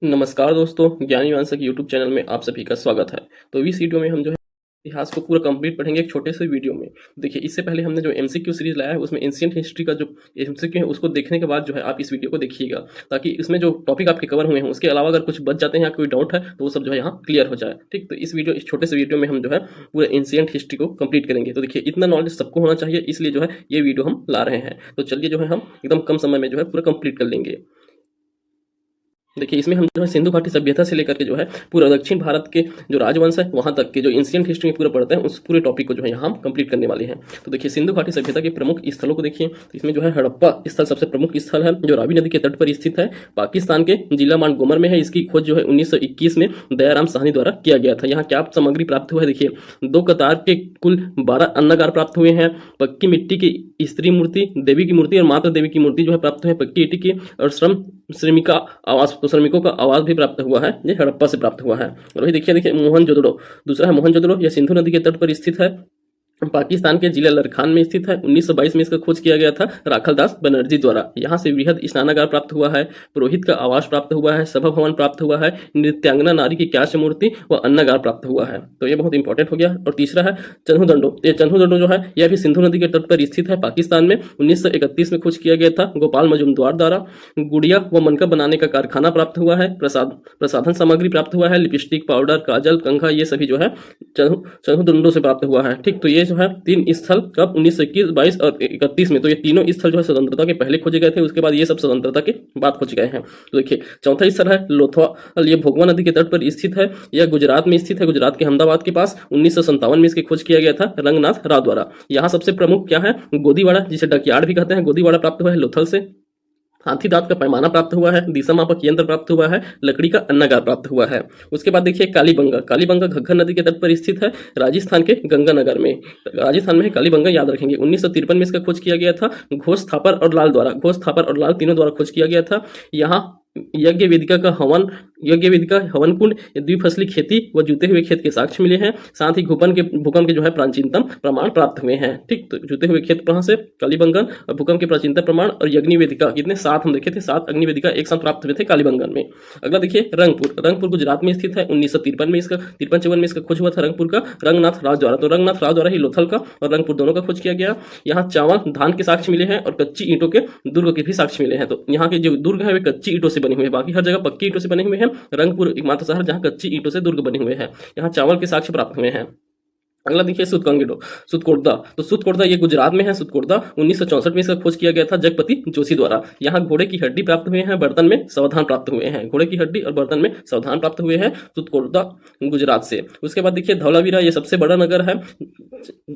नमस्कार दोस्तों, ज्ञानी मानसक यूट्यूब चैनल में आप सभी का स्वागत है। तो इस वीडियो में हम जो है इतिहास को पूरा कंप्लीट पढ़ेंगे एक छोटे से वीडियो में। देखिए, इससे पहले हमने जो एमसीक्यू सीरीज लाया है उसमें एंशिएंट हिस्ट्री का जो एमसीक्यू है उसको देखने के बाद जो है आप इस वीडियो को देखिएगा, ताकि इसमें जो टॉपिक आपके कवर हुए हैं उसके अलावा अगर कुछ बच जाते हैं या कोई डाउट है तो वो सब जो है यहाँ क्लियर हो जाए। ठीक, तो इस छोटे से वीडियो में हम जो है पूरे एंशिएंट हिस्ट्री को कंप्लीट करेंगे। तो देखिए, इतना नॉलेज सबको होना चाहिए, इसलिए जो है ये वीडियो हम ला रहे हैं। तो चलिए जो है हम एकदम कम समय में जो है पूरा कंप्लीट कर लेंगे। देखिए, इसमें हम जो है सिंधु घाटी सभ्यता से लेकर के जो है पूरा दक्षिण भारत के जो राजवंश है वहां तक के जो एंशिएंट हिस्ट्री में पूरा पढ़ते हैं उस पूरे टॉपिक को जो है यहाँ हम कंप्लीट करने वाले हैं। तो देखिए, सिंधु घाटी सभ्यता के प्रमुख स्थलों को देखिए। तो इसमें जो है हड़प्पा स्थल सबसे प्रमुख स्थल है, जो रावी नदी के तट पर स्थित है, पाकिस्तान के जिला मानगोमर में है। इसकी खोज जो है 1921 में दयाराम साहनी द्वारा किया गया था। यहाँ क्या सामग्री प्राप्त हुआ है? देखिए, 2 कतार के कुल 12 अन्नगार प्राप्त हुए हैं, पक्की मिट्टी की स्त्री मूर्ति, देवी की मूर्ति और माता देवी की मूर्ति जो है प्राप्त हुए हैं पक्की ईंट की, और श्रमिका आवास, तो श्रमिकों का आवास भी प्राप्त हुआ है, ये हड़प्पा से प्राप्त हुआ है। और वही देखिए मोहनजोदड़ो, दूसरा है मोहनजोदड़ो, यह सिंधु नदी के तट पर स्थित है, पाकिस्तान के जिला लरखान में स्थित है। 1922 में इसका खोज किया गया था राखलदास बनर्जी द्वारा। यहाँ से वृहद स्नानागार प्राप्त हुआ है, पुरोहित का आवास प्राप्त हुआ है, सभा भवन प्राप्त हुआ है, नृत्यांगना नारी की क्यास मूर्ति व अन्नगार प्राप्त हुआ है। तो ये बहुत इंपॉर्टेंट हो गया। और तीसरा है चन्हुदंडो। ये चन्हुदंडो जो है यह भी सिंधु नदी के तट पर स्थित है, पाकिस्तान में 1931 में खोज किया गया था गोपाल मजुमदार द्वारा। गुड़िया व मनका बनाने का कारखाना प्राप्त हुआ है, प्रसाधन सामग्री प्राप्त हुआ है, लिपस्टिक, पाउडर, काजल, कंघा, ये सभी जो है चन्हुदंडो से प्राप्त हुआ है। ठीक, तो ये जो है 3 स्थल कब 1921, 22 और 31 में, तो ये तीनों स्थल जो है स्वतंत्रता के पहले खोजे गए थे, उसके बाद ये सब स्वतंत्रता के बाद खोजे गए हैं। तो देखिए, चौथा स्थल है लोथवा, ये भोगवा नदी के तट पर स्थित है, यह गुजरात में स्थित है, गुजरात के अहमदाबाद के पास। 1957 में इसकी खोज किया गया था रंगनाथ राव द्वारा। यहाँ सबसे प्रमुख क्या है? गोदीवाड़ा, जिसे डकयार्ड भी कहते हैं, गोदीवाड़ा प्राप्त हुआ है लोथल से। हाथी दांत का पैमाना प्राप्त हुआ है, दिशा मापक यंत्र प्राप्त हुआ है, लकड़ी का अन्नागार प्राप्त हुआ है। उसके बाद देखिए कालीबंगा, कालीबंगा घग्गर नदी के तट पर स्थित है, राजस्थान के गंगानगर में, राजस्थान में है कालीबंगा, याद रखेंगे। 1953 में इसका खोज किया गया था घोष थापर और लाल द्वारा, घोष थापर और लाल तीनों द्वारा खोज किया गया था। यहाँ यज्ञ वेदिका का हवन, यज्ञ वेदिका हवन कुंड, द्विफसली खेती व जूते हुए खेत के साक्ष्य मिले हैं। साथ ही भूकंप के जो है प्राचीनतम प्रमाण प्राप्त हुए हैं। ठीक, तो जूते हुए खेत कहाँ से? कालीबंगन, और भूकंप के प्राचीनतम प्रमाण और यज्ञ वेदिका, कितने? 7 हम देखे थे, 7 अग्नि वेदिका एक साथ प्राप्त हुए थे कालीबंगन में। अगला देखिए रंगपुर, रंगपुर गुजरात में स्थित है। 1953 में इसका 53-54 में इसका खोज हुआ था रंगपुर का रंगनाथ राव द्वारा। तो रंगनाथ राव द्वारा ही लोथल का और रंगपुर दोनों का खोज किया गया। यहाँ चावल धान के साक्ष्य मिले हैं और कच्ची ईंटों के दुर्ग के भी साक्ष्य मिले हैं। तो यहाँ के जो दुर्ग है वे कच्ची ईंटों से बने हुए हैं, बाकी हर जगह पक्की ईंटों से बने हुए हैं। रंगपुर एकमात्र शहर जहाँ कच्ची ईंटों से दुर्ग बने हुए हैं। यहाँ चावल के साक्ष्य प्राप्त हुए हैं। अगला देखिए सुतकोटदा, तो सुतकोटदा ये गुजरात में है। सुतकोटदा 1964 में इसका खोज किया गया था जगपति जोशी द्वारा। यहाँ घोड़े की हड्डी प्राप्त हुए हैं, बर्तन में सावधान प्राप्त हुए हैं, घोड़े की हड्डी और बर्तन में सावधान प्राप्त हुए हैं सुतकोटदा गुजरात से। उसके बाद देखिए धौलावीरा, ये सबसे बड़ा नगर है,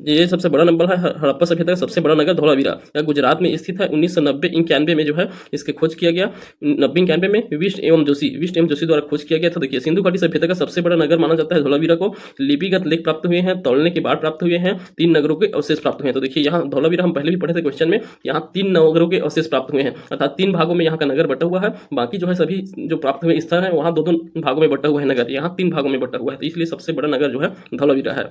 ये सबसे बड़ा नंबर है हड़प्पा सभ्यता का सबसे बड़ा नगर धौलावीरा, यह गुजरात में स्थित है। 1990-91 में जो है इसके खोज किया गया, 90-91 में विष्ट एवं जोशी द्वारा खोज किया गया था। देखिए, सिंधु घाटी सभ्यता का सबसे बड़ा नगर माना जाता है धौलावीरा को। लिपिगत लेख प्राप्त हुए हैं, तौलने के बाद प्राप्त हुए हैं, 3 नगरों के अवशेष प्राप्त हुए हैं। तो देखिए, यहाँ धौलावीरा हम पहले भी पढ़े थे क्वेश्चन में, यहाँ 3 नगरों के अवशेष प्राप्त हुए हैं, अर्थात 3 भागों में यहाँ का नगर बटा हुआ है। बाकी जो है सभी जो प्राप्त हुए स्थल है वहाँ 2-2 भागों में बटा हुआ है नगर, यहाँ 3 भागों में बटा हुआ है, तो इसलिए सबसे बड़ा नगर जो है धौलावीरा है।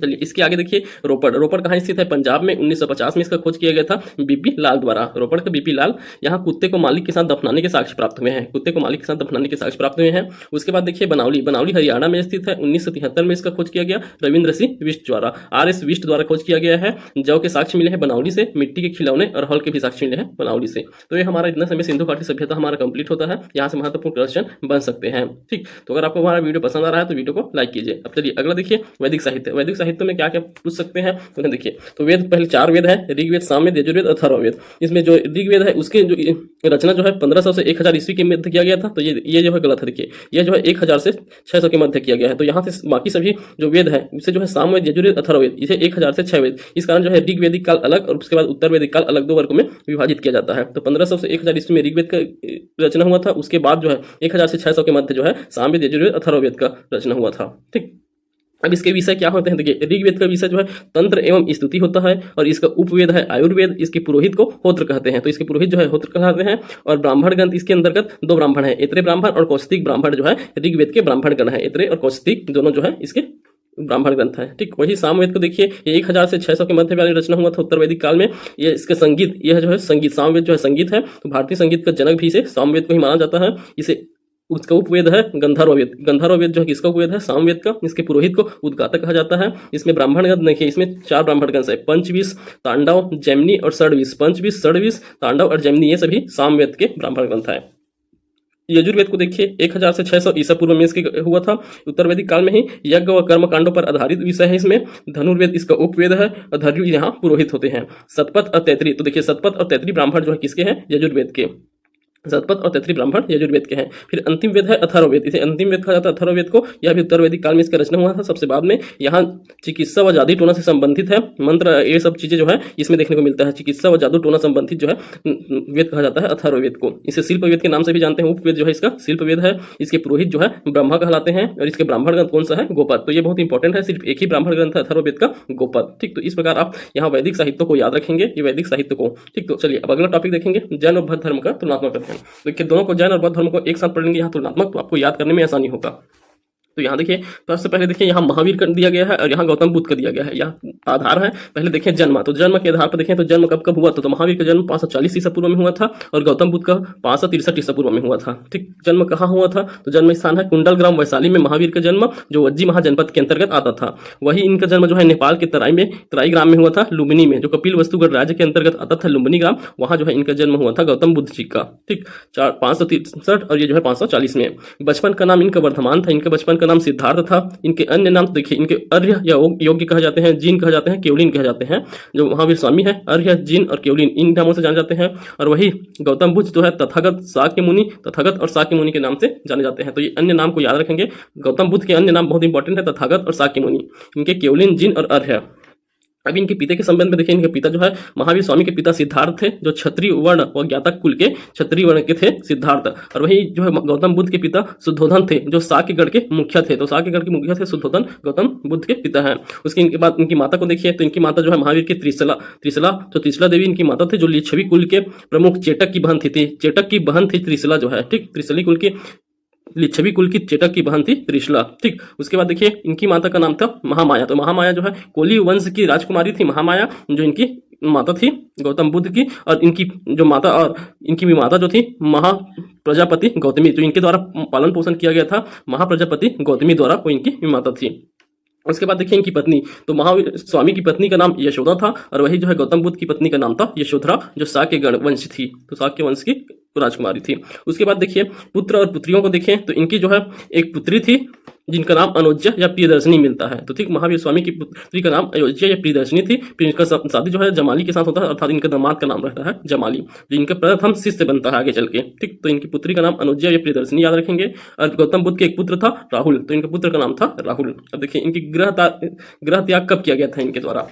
चलिए इसके आगे देखिए रोपड़, रोपड़ कहाँ स्थित है? पंजाब में। 1950 में इसका खोज किया गया था बीपी लाल द्वारा। रोपड़ का बीपी लाल, यहाँ कुत्ते को मालिक के साथ दफनाने के साक्ष्य प्राप्त हुए हैं, कुत्ते को मालिक के साथ दफनाने के साक्ष्य प्राप्त हुए हैं। उसके बाद देखिए बनावली, बनावली हरियाणा में स्थित है। 1973 में इसका खोज किया गया रविंद्र सिंह विष्ट द्वारा, RS विष्ट द्वारा खोज किया गया है। जौ के साक्ष्य मिले हैं बनावली से, मिट्टी के खिलौने और हल के भी साक्ष्य मिले हैं बनावली से। तो ये हमारा इतना समय सिंधु घाटी सभ्यता हमारा कंप्लीट होता है, यहाँ से महत्वपूर्ण क्वेश्चन बन सकते हैं। ठीक, तो अगर आपको हमारा वीडियो पसंद आ रहा है तो वीडियो को लाइक कीजिए। अब चलिए अगला देखिए वैदिक साहित्य, वैदिक साहित्य में क्या क्या पूछ सकते हैं तो देखिए। तो वेद पहले 4 वेद है, ऋग्वेद, सामवेद, यजुर्वेद, अथर्ववेद। इसमें जो ऋग्वेद है उसके जो रचना जो है 1500 से 1000 ईस्वी के मध्य किया गया था। तो ये जो है गलत है। देखिए, ये जो है 1000 से 600 के मध्य किया गया है। तो यहाँ से बाकी सभी जो वेद है उसे जो है सामवेद, यजुर्वेद, अथर्ववेद, इसे 1000 से 6 वेद, इस कारण जो है ऋग्वेदिक काल अलग और उसके बाद उत्तर वैदिक काल अलग 2 वर्गों में विभाजित किया जाता है। तो 1500 से 1000 ईस्वी में ऋग्वेद का रचना हुआ था, उसके बाद जो है 1000 से 600 के मध्य जो है सामवेद, यजुर्वेद, अथर्ववेद का रचना हुआ था। ठीक, अब इसके विषय क्या होते हैं? देखिए, ऋग्वेद का विषय जो है तंत्र एवं स्तुति होता है, और इसका उपवेद है आयुर्वेद, इसके पुरोहित को होत्र कहते हैं। तो इसके पुरोहित जो है होत्र कहलाते हैं। और ब्राह्मण गण इसके अंतर्गत 2 ब्राह्मण है, ऐत्रेय ब्राह्मण और कौशिक ब्राह्मण जो है ऋग्वेद के ब्राह्मण गण है। ऐत्रेय और कौशिक दोनों जो है इसके ब्राह्मण ग्रंथ है। ठीक, वही सामवेद को देखिए, ये 1000 से 600 के मध्य वाली रचना हुआ था उत्तर वैदिक काल में। ये इसके संगीत, यह जो है संगीत, सामवेद जो है संगीत है, तो भारतीय संगीत का जनक भी इसे सामवेद को ही माना जाता है। इसे उसका उपवेद है गंधर्व वेद। गंधर्व वेद जो है किसका उपवेद है? सामवेद का। इसके पुरोहित को उद्गातक कहा जाता है। इसमें ब्राह्मण गण देखिए, इसमें 4 ब्राह्मण गण है, पंचविश, तांडव, जैमिनी और षड्विश। पंचविश, षड्विश, तांडव और जैमिनी ये सभी सामवेद के ब्राह्मण ग्रंथ है। यजुर्वेद को देखिए 1000 से 600 ईसा पूर्व में इसके हुआ था। उत्तर वैदिक काल में ही यज्ञ व कर्म कांडों पर आधारित विषय है। इसमें धनुर्वेद इसका उपवेद है और धर्यु यहाँ पुरोहित होते हैं। सतपथ और तैतरी, तो देखिए सतपथ और तैतरी ब्राह्मण जो है किसके हैं? यजुर्वेद के। सतपथ और तैतरी ब्राह्मण यजुर्वेद के हैं। फिर अंतिम वेद है अथर्ववेद। इसे अंतिम वेद कहा जाता है अथर्ववेद को। यह भी उत्तर वैदिक काल में इसका रचना हुआ था सबसे बाद में। यहाँ चिकित्सा व जादू टोना से संबंधित है। मंत्र ये सब चीजें जो है इसमें देखने को मिलता है। चिकित्सा व जादू टोना संबंधित जो है वेद कहा जाता है अथर्ववेद को। इसे शिल्प वेद के नाम से भी जानते हैं। उपवेद जो है इसका शिल्प वेद है। इसके पुरोहित जो है ब्रह्मा कहलाते हैं और इसके ब्राह्मण ग्रंथ कौन सा है? गोपद। तो ये बहुत इंपॉर्टेंट है, सिर्फ एक ही ब्राह्मण ग्रंथ है अथर्ववेद का, गोपद। ठीक, तो इस प्रकार आप यहाँ वैदिक साहित्य को याद रखेंगे, ये वैदिक साहित्य को। ठीक, तो चलिए अब अगला टॉपिक देखेंगे, जैन और बौद्ध धर्म का तुलनात्मक अध्ययन। देखिए दोनों को, जैन और बौद्ध धर्म को एक साथ पढ़ेंगे यहाँ तुलनात्मक, तो आपको याद करने में आसानी होगा। तो यहाँ देखिए सबसे पहले देखिए यहाँ महावीर का दिया गया है और यहाँ गौतम बुद्ध का दिया गया है। यहाँ आधार है। पहले देखिए जन्म, तो जन्म के आधार पर देखें तो जन्म कब कब हुआ? तो महावीर का जन्म 540 ईसा पूर्व में हुआ था और गौतम बुद्ध का 563 ईसा पूर्व में हुआ था। ठीक, जन्म कहाँ हुआ था? तो जन्म स्थान है कुंडल ग्राम वैशाली में महावीर का जन्म, जो वज्जी महाजनपद के अंतर्गत आता था। वही इनका जन्म जो है नेपाल के तराई ग्राम में हुआ था, लुम्बिनी में, जो कपिल वस्तुगढ़ राज्य के अंतर्गत आता था, लुम्बिनी ग्राम, वहाँ जो है इनका जन्म हुआ था गौतम बुद्ध जी का। ठीक, 563 और ये जो है 540 में। बचपन का नाम इनका वर्धमान था। इनके बचपन का नाम सिद्धार्थ था। इनके अन्य नाम तो देखिए, इनके अर्य या योग्य कहा जाते हैं, जीन कहा जाते हैं, केवलिन कहा जाते हैं। जो महावीर स्वामी है अर्य, जीन और केवलिन इन नामों से जाने जाते हैं। और वही गौतम बुद्ध जो है तथागत, शाक्य मुनि, तथागत और शाक्य मुनि के नाम से जाने जाते हैं। तो ये अन्य नाम को याद रखेंगे। गौतम बुद्ध के अन्य नाम बहुत इंपॉर्टेंट है, तथागत और शाक्य मुनि। इनके केवलिन, जीन और अर्य। अभी इनके पिता के संबंध में देखिए, इनके पिता जो है महावीर स्वामी के पिता सिद्धार्थ थे, जो क्षत्रिय वर्ण व ज्ञातक कुल के क्षत्रिय वर्ण के थे सिद्धार्थ। और वही जो है गौतम बुद्ध के पिता शुद्धोधन थे, जो शाक्यगढ़ के मुखिया थे। तो शाक्यगढ़ के मुखिया थे शुद्धोधन, गौतम बुद्ध के पिता हैं। उसके इनके बाद इनकी माता को देखिए, तो इनकी माता जो है महावीर की त्रिशला देवी इनकी माता थी, जो लिच्छवी कुल के प्रमुख चेटक की बहन थी। चेटक की बहन थी त्रिशला जो है। ठीक, त्रिशली कुल की, लिच्छवी कुल की चेटक की बहन थी त्रिशला। ठीक, उसके बाद देखिए इनकी माता का नाम था महामाया। तो महामाया जो है कोली वंश की राजकुमारी थी महामाया, जो इनकी माता थी गौतम बुद्ध की। और इनकी जो माता, और इनकी भी माता जो थी महाप्रजापति गौतमी, जो इनके द्वारा पालन पोषण किया गया था महाप्रजापति गौतमी द्वारा, वो इनकी माता थी। उसके बाद देखिए इनकी पत्नी, तो महावीर स्वामी की पत्नी का नाम यशोदा था और वही जो है गौतम बुद्ध की पत्नी का नाम था यशोधरा, जो शाक्य गण वंश थी। तो शाक्य वंश की राजकुमारी थी। उसके बाद देखिए पुत्र और पुत्रियों को देखें, तो इनकी जो है एक पुत्री थी जिनका नाम अयोध्या या प्रियदर्शनी मिलता है। तो ठीक, महावीर स्वामी की पुत्री का नाम अयोध्या या प्रियदर्शनी थी। फिर इनका शादी जो है जमाली के साथ होता है, अर्थात इनके दामाद का नाम रहता है जमाली, जो इनका प्रथम शिष्य बनता है आगे चल के। ठीक, तो इनकी पुत्री का नाम अयोध्या या प्रियदर्शनी याद रखेंगे। और गौतम बुद्ध के एक पुत्र था राहुल, तो इनके पुत्र का नाम था राहुल। अब देखिए इनकी गृह त्याग कब किया गया था इनके द्वारा?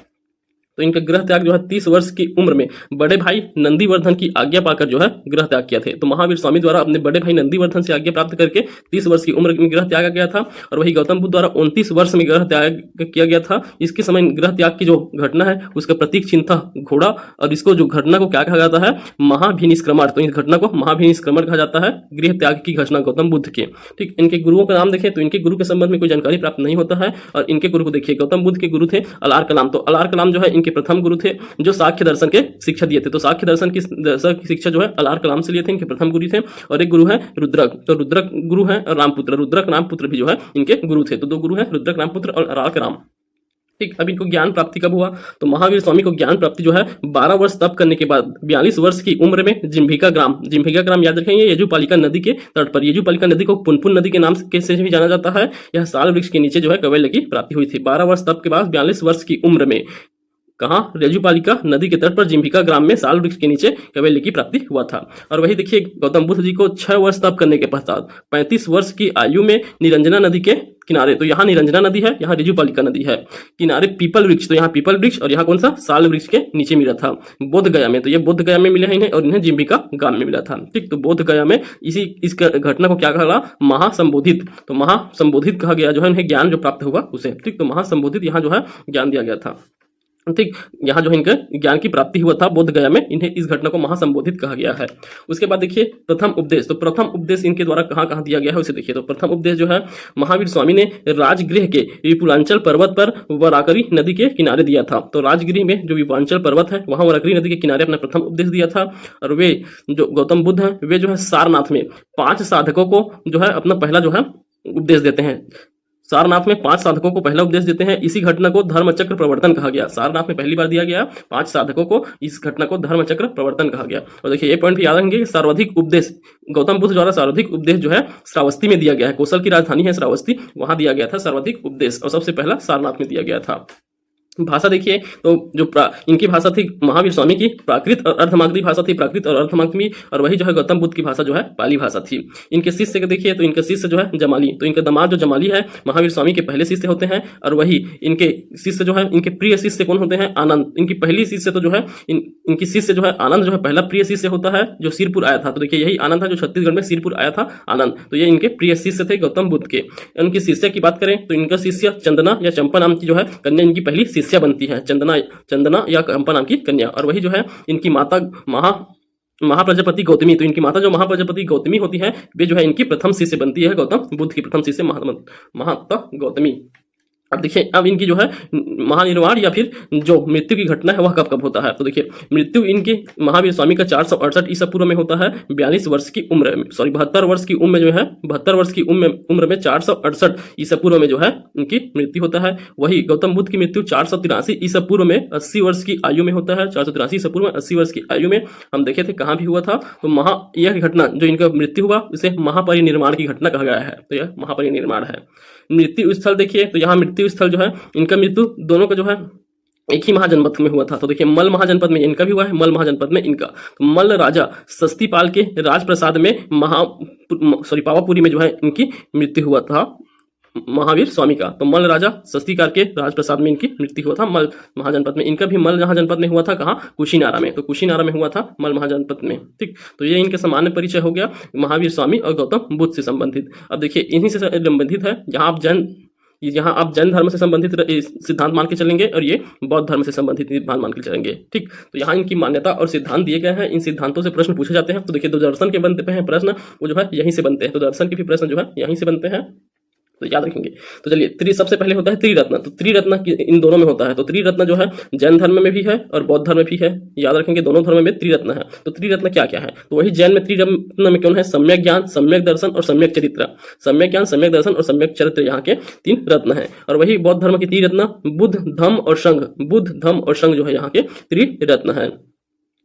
तो इनका गृह त्याग जो है 30 वर्ष की उम्र में बड़े भाई नंदीवर्धन की आज्ञा पाकर जो है गृह त्याग किया थे। तो महावीर स्वामी द्वारा अपने बड़े भाई नंदीवर्धन से आज्ञा प्राप्त करके 30 वर्ष की उम्र में गृह त्यागा गया था। और वही गौतम बुद्ध द्वारा 29 वर्ष में गृह त्याग किया गया था। इसके समय गृह त्याग की जो घटना है उसका प्रतीक चिन्ह था घोड़ा, और इसको जो घटना को क्या कहा जाता है? महाभिनिष्क्रमण। तो इस घटना को महाभिनिष्क्रमण कहा जाता है, गृह त्याग की घटना गौतम बुद्ध के। ठीक, इनके गुरुओं का नाम देखें तो इनके गुरु के संबंध में कोई जानकारी प्राप्त नहीं होता है। और इनके गुरु को देखिए, गौतम बुद्ध के गुरु थे अलार कलाम। तो अलार कलाम जो है इनके प्रथम गुरु थे, जो साख्य दर्शन के शिक्षा दिए थे। तो साख्य दर्शन की शिक्षा जो है अलार कलाम से लिए थे, इनके प्रथम गुरु थे। और एक गुरु है रुद्रक, तो रुद्रक गुरु है, और रामपुत्र, रुद्रक रामपुत्र भी जो है इनके गुरु थे। तो 2 गुरु हैं, रुद्रक रामपुत्र और अलार कलाम। ठीक, अब इनको ज्ञान प्राप्ति कब हुआ? तो महावीर स्वामी को ज्ञान प्राप्ति जो है 12 वर्ष तप करने के बाद 42 वर्ष की उम्र में जिम्भिका ग्राम याद रखेंगे, यजुपालिका नदी के तट पर। यजुपालिका नदी को पुनपुन नदी के नाम से भी जाना जाता है। यह साल वृक्ष के नीचे जो है कैवल्य की प्राप्ति हुई थी। 12 वर्ष तप के बाद 42 वर्ष की उम्र में कहाँ? यजुपालिका नदी के तट पर जिम्भिका ग्राम में साल वृक्ष के नीचे कैवल्य की प्राप्ति हुआ था। और वही देखिए गौतम बुद्ध जी को 6 वर्ष तप करने के पश्चात 35 वर्ष की आयु में निरंजना नदी के किनारे, तो यहाँ निरंजना नदी है, यहाँ यजुपालिका नदी है, किनारे पीपल वृक्ष, तो यहाँ पीपल वृक्ष और यहाँ कौन सा? साल वृक्ष के नीचे मिला था बोध गया में। तो ये बोध गया में मिला है इन्हें, और इन्हें जिम्भिका ग्राम में मिला था। ठीक, तो बोध गया में इस घटना को क्या कहा? महासंबोधित। तो महासंबोधित कहा गया जो है इन्हें ज्ञान जो प्राप्त हुआ उसे। ठीक, तो महासंबोधित यहाँ जो है ज्ञान दिया गया था। ठीक, यहाँ जो है इनका ज्ञान की प्राप्ति हुआ था बोध गया में, इन्हें इस घटना को महासंबोधित कहा गया है। उसके बाद देखिए प्रथम उपदेश, तो प्रथम उपदेश इनके द्वारा कहाँ कहाँ दिया गया है उसे देखिए। तो प्रथम उपदेश जो है महावीर स्वामी ने राजगृह के विपुलांचल पर्वत पर वराकरी नदी के किनारे दिया था। तो राजगृह में जो विपुलांचल पर्वत है वहाँ वराकरी नदी के किनारे अपना प्रथम उपदेश दिया था। और वे जो गौतम बुद्ध हैं वे जो है सारनाथ में 5 साधकों को जो है अपना पहला जो है उपदेश देते हैं। सारनाथ में 5 साधकों को पहला उपदेश देते हैं। इसी घटना को धर्मचक्र प्रवर्तन कहा गया। सारनाथ में पहली बार दिया गया 5 साधकों को, इस घटना को धर्मचक्र प्रवर्तन कहा गया। और देखिए ये पॉइंट भी याद रखेंगे, सर्वाधिक उपदेश गौतम बुद्ध द्वारा सर्वाधिक उपदेश जो है श्रावस्ती में दिया गया है। कौशल की राजधानी है श्रावस्ती, वहां दिया गया था सर्वाधिक उपदेश, और सबसे पहला सारनाथ में दिया गया था। भाषा देखिए तो जो इनकी भाषा थी महावीर स्वामी की प्राकृत और अर्धमागधी भाषा थी, प्राकृत और अर्धमागधी, और वही जो है गौतम बुद्ध की भाषा जो है पाली भाषा थी। इनके शिष्य को देखिए तो इनका शिष्य जो है जमाली, तो इनका दामाद जो जमाली है महावीर स्वामी के पहले शिष्य होते हैं। और वही इनके शिष्य जो है इनके प्रिय शिष्य कौन होते हैं? आनंद। इनकी पहली शिष्य तो जो है इनकी शिष्य जो है आनंद जो है पहला प्रिय शिष्य होता है जो सिरपुर आया था। तो देखिए यही आनंद था जो छत्तीसगढ़ में सिरपुर आया था आनंद, तो ये इनके प्रिय शिष्य थे गौतम बुद्ध के। उनके शिष्य की बात करें तो इनका शिष्य चंदना या चंपा नाम की जो है कन्या इनकी पहली शिष्या बनती है, चंदना या चंपा नाम की कन्या। और वही जो है इनकी माता महाप्रजापति गौतमी, तो इनकी माता जो महाप्रजापति गौतमी होती है वे जो है इनकी प्रथम शिष्य बनती है गौतम बुद्ध की प्रथम शिष्य महात्मा गौतमी। अब देखिए अब इनकी जो है महानिर्वाण या फिर जो मृत्यु की घटना है वह कब कब होता है। तो देखिए मृत्यु इनके महावीर स्वामी का 468 ईसा पूर्व में होता है 42 वर्ष की उम्र में, 72 वर्ष की उम्र में जो है 72 वर्ष की उम्र में 468 ईसा पूर्व में जो है इनकी मृत्यु होता है। वही गौतम बुद्ध की मृत्यु 483 ईसा पूर्व में 80 वर्ष की आयु में होता है। 483 ईसा पूर्व में 80 वर्ष की आयु में हम देखे थे कहाँ भी हुआ था। तो यह घटना जो इनका मृत्यु हुआ इसे महापरिनिर्वाण की घटना कहा गया है। तो यह महापरिनिर्वाण है। मृत्यु स्थल देखिए तो यहाँ मृत्यु स्थल जो है इनका मृत्यु दोनों का जो है एक ही महाजनपद में हुआ था। तो देखिए मल महाजनपद में इनका भी हुआ है, मल महाजनपद में इनका। तो मल राजा सस्तीपाल के राजप्रसाद में पावापुरी में जो है इनकी मृत्यु हुआ था महावीर स्वामी का। तो मल राजा सस्तीकार के राजप्रसाद में इनकी मृत्यु हुआ था मल महाजनपद में। इनका भी मल महाजनपद में हुआ था, कहाँ? कुशीनारा में। तो कुशीनारा में हुआ था मल महाजनपद में। ठीक, तो ये इनके सामान्य परिचय हो गया महावीर स्वामी और गौतम बुद्ध से संबंधित। अब देखिए इन्हीं से संबंधित है जहाँ आप जैन धर्म से संबंधित सिद्धांत मान के चलेंगे और ये बौद्ध धर्म से संबंधित सिद्धांत मान के चलेंगे। ठीक, तो यहाँ इनकी मान्यता और सिद्धांत दिए गए हैं। इन सिद्धांतों से प्रश्न पूछे जाते हैं। तो देखिए दर्शन के बनते हैं प्रश्न वो जो है यहीं से बनते हैं। तो दर्शन के भी प्रश्न जो है यहीं से बनते हैं, तो याद रखेंगे। तो चलिए सबसे पहले होता है त्रिरत्न। तो त्रिरत्न इन दोनों में होता है। तो त्रिरत्न जो है जैन धर्म में भी है और बौद्ध धर्म में भी है। याद रखेंगे दोनों धर्म में त्रिरत्न है। तो त्रिरत्न क्या क्या है? तो वही जैन में त्रिरत्न में कौन है? सम्यक ज्ञान, सम्यक दर्शन और सम्यक चरित्र। सम्यक ज्ञान, सम्यक दर्शन और सम्यक चरित्र यहाँ के 3 रत्न है। और वही बौद्ध धर्म की त्रिरत्न बुद्ध, धम्म और संघ। बुद्ध, धम्म और संघ जो है यहाँ के त्रिरत्न है।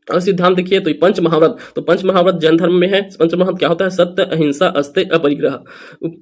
और सिद्धांत देखिए तो पंच महाव्रत। तो पंच महाव्रत जैन धर्म में है। पंच महाव्रत क्या होता है? सत्य, अहिंसा, अस्तेय, अपरिग्रह।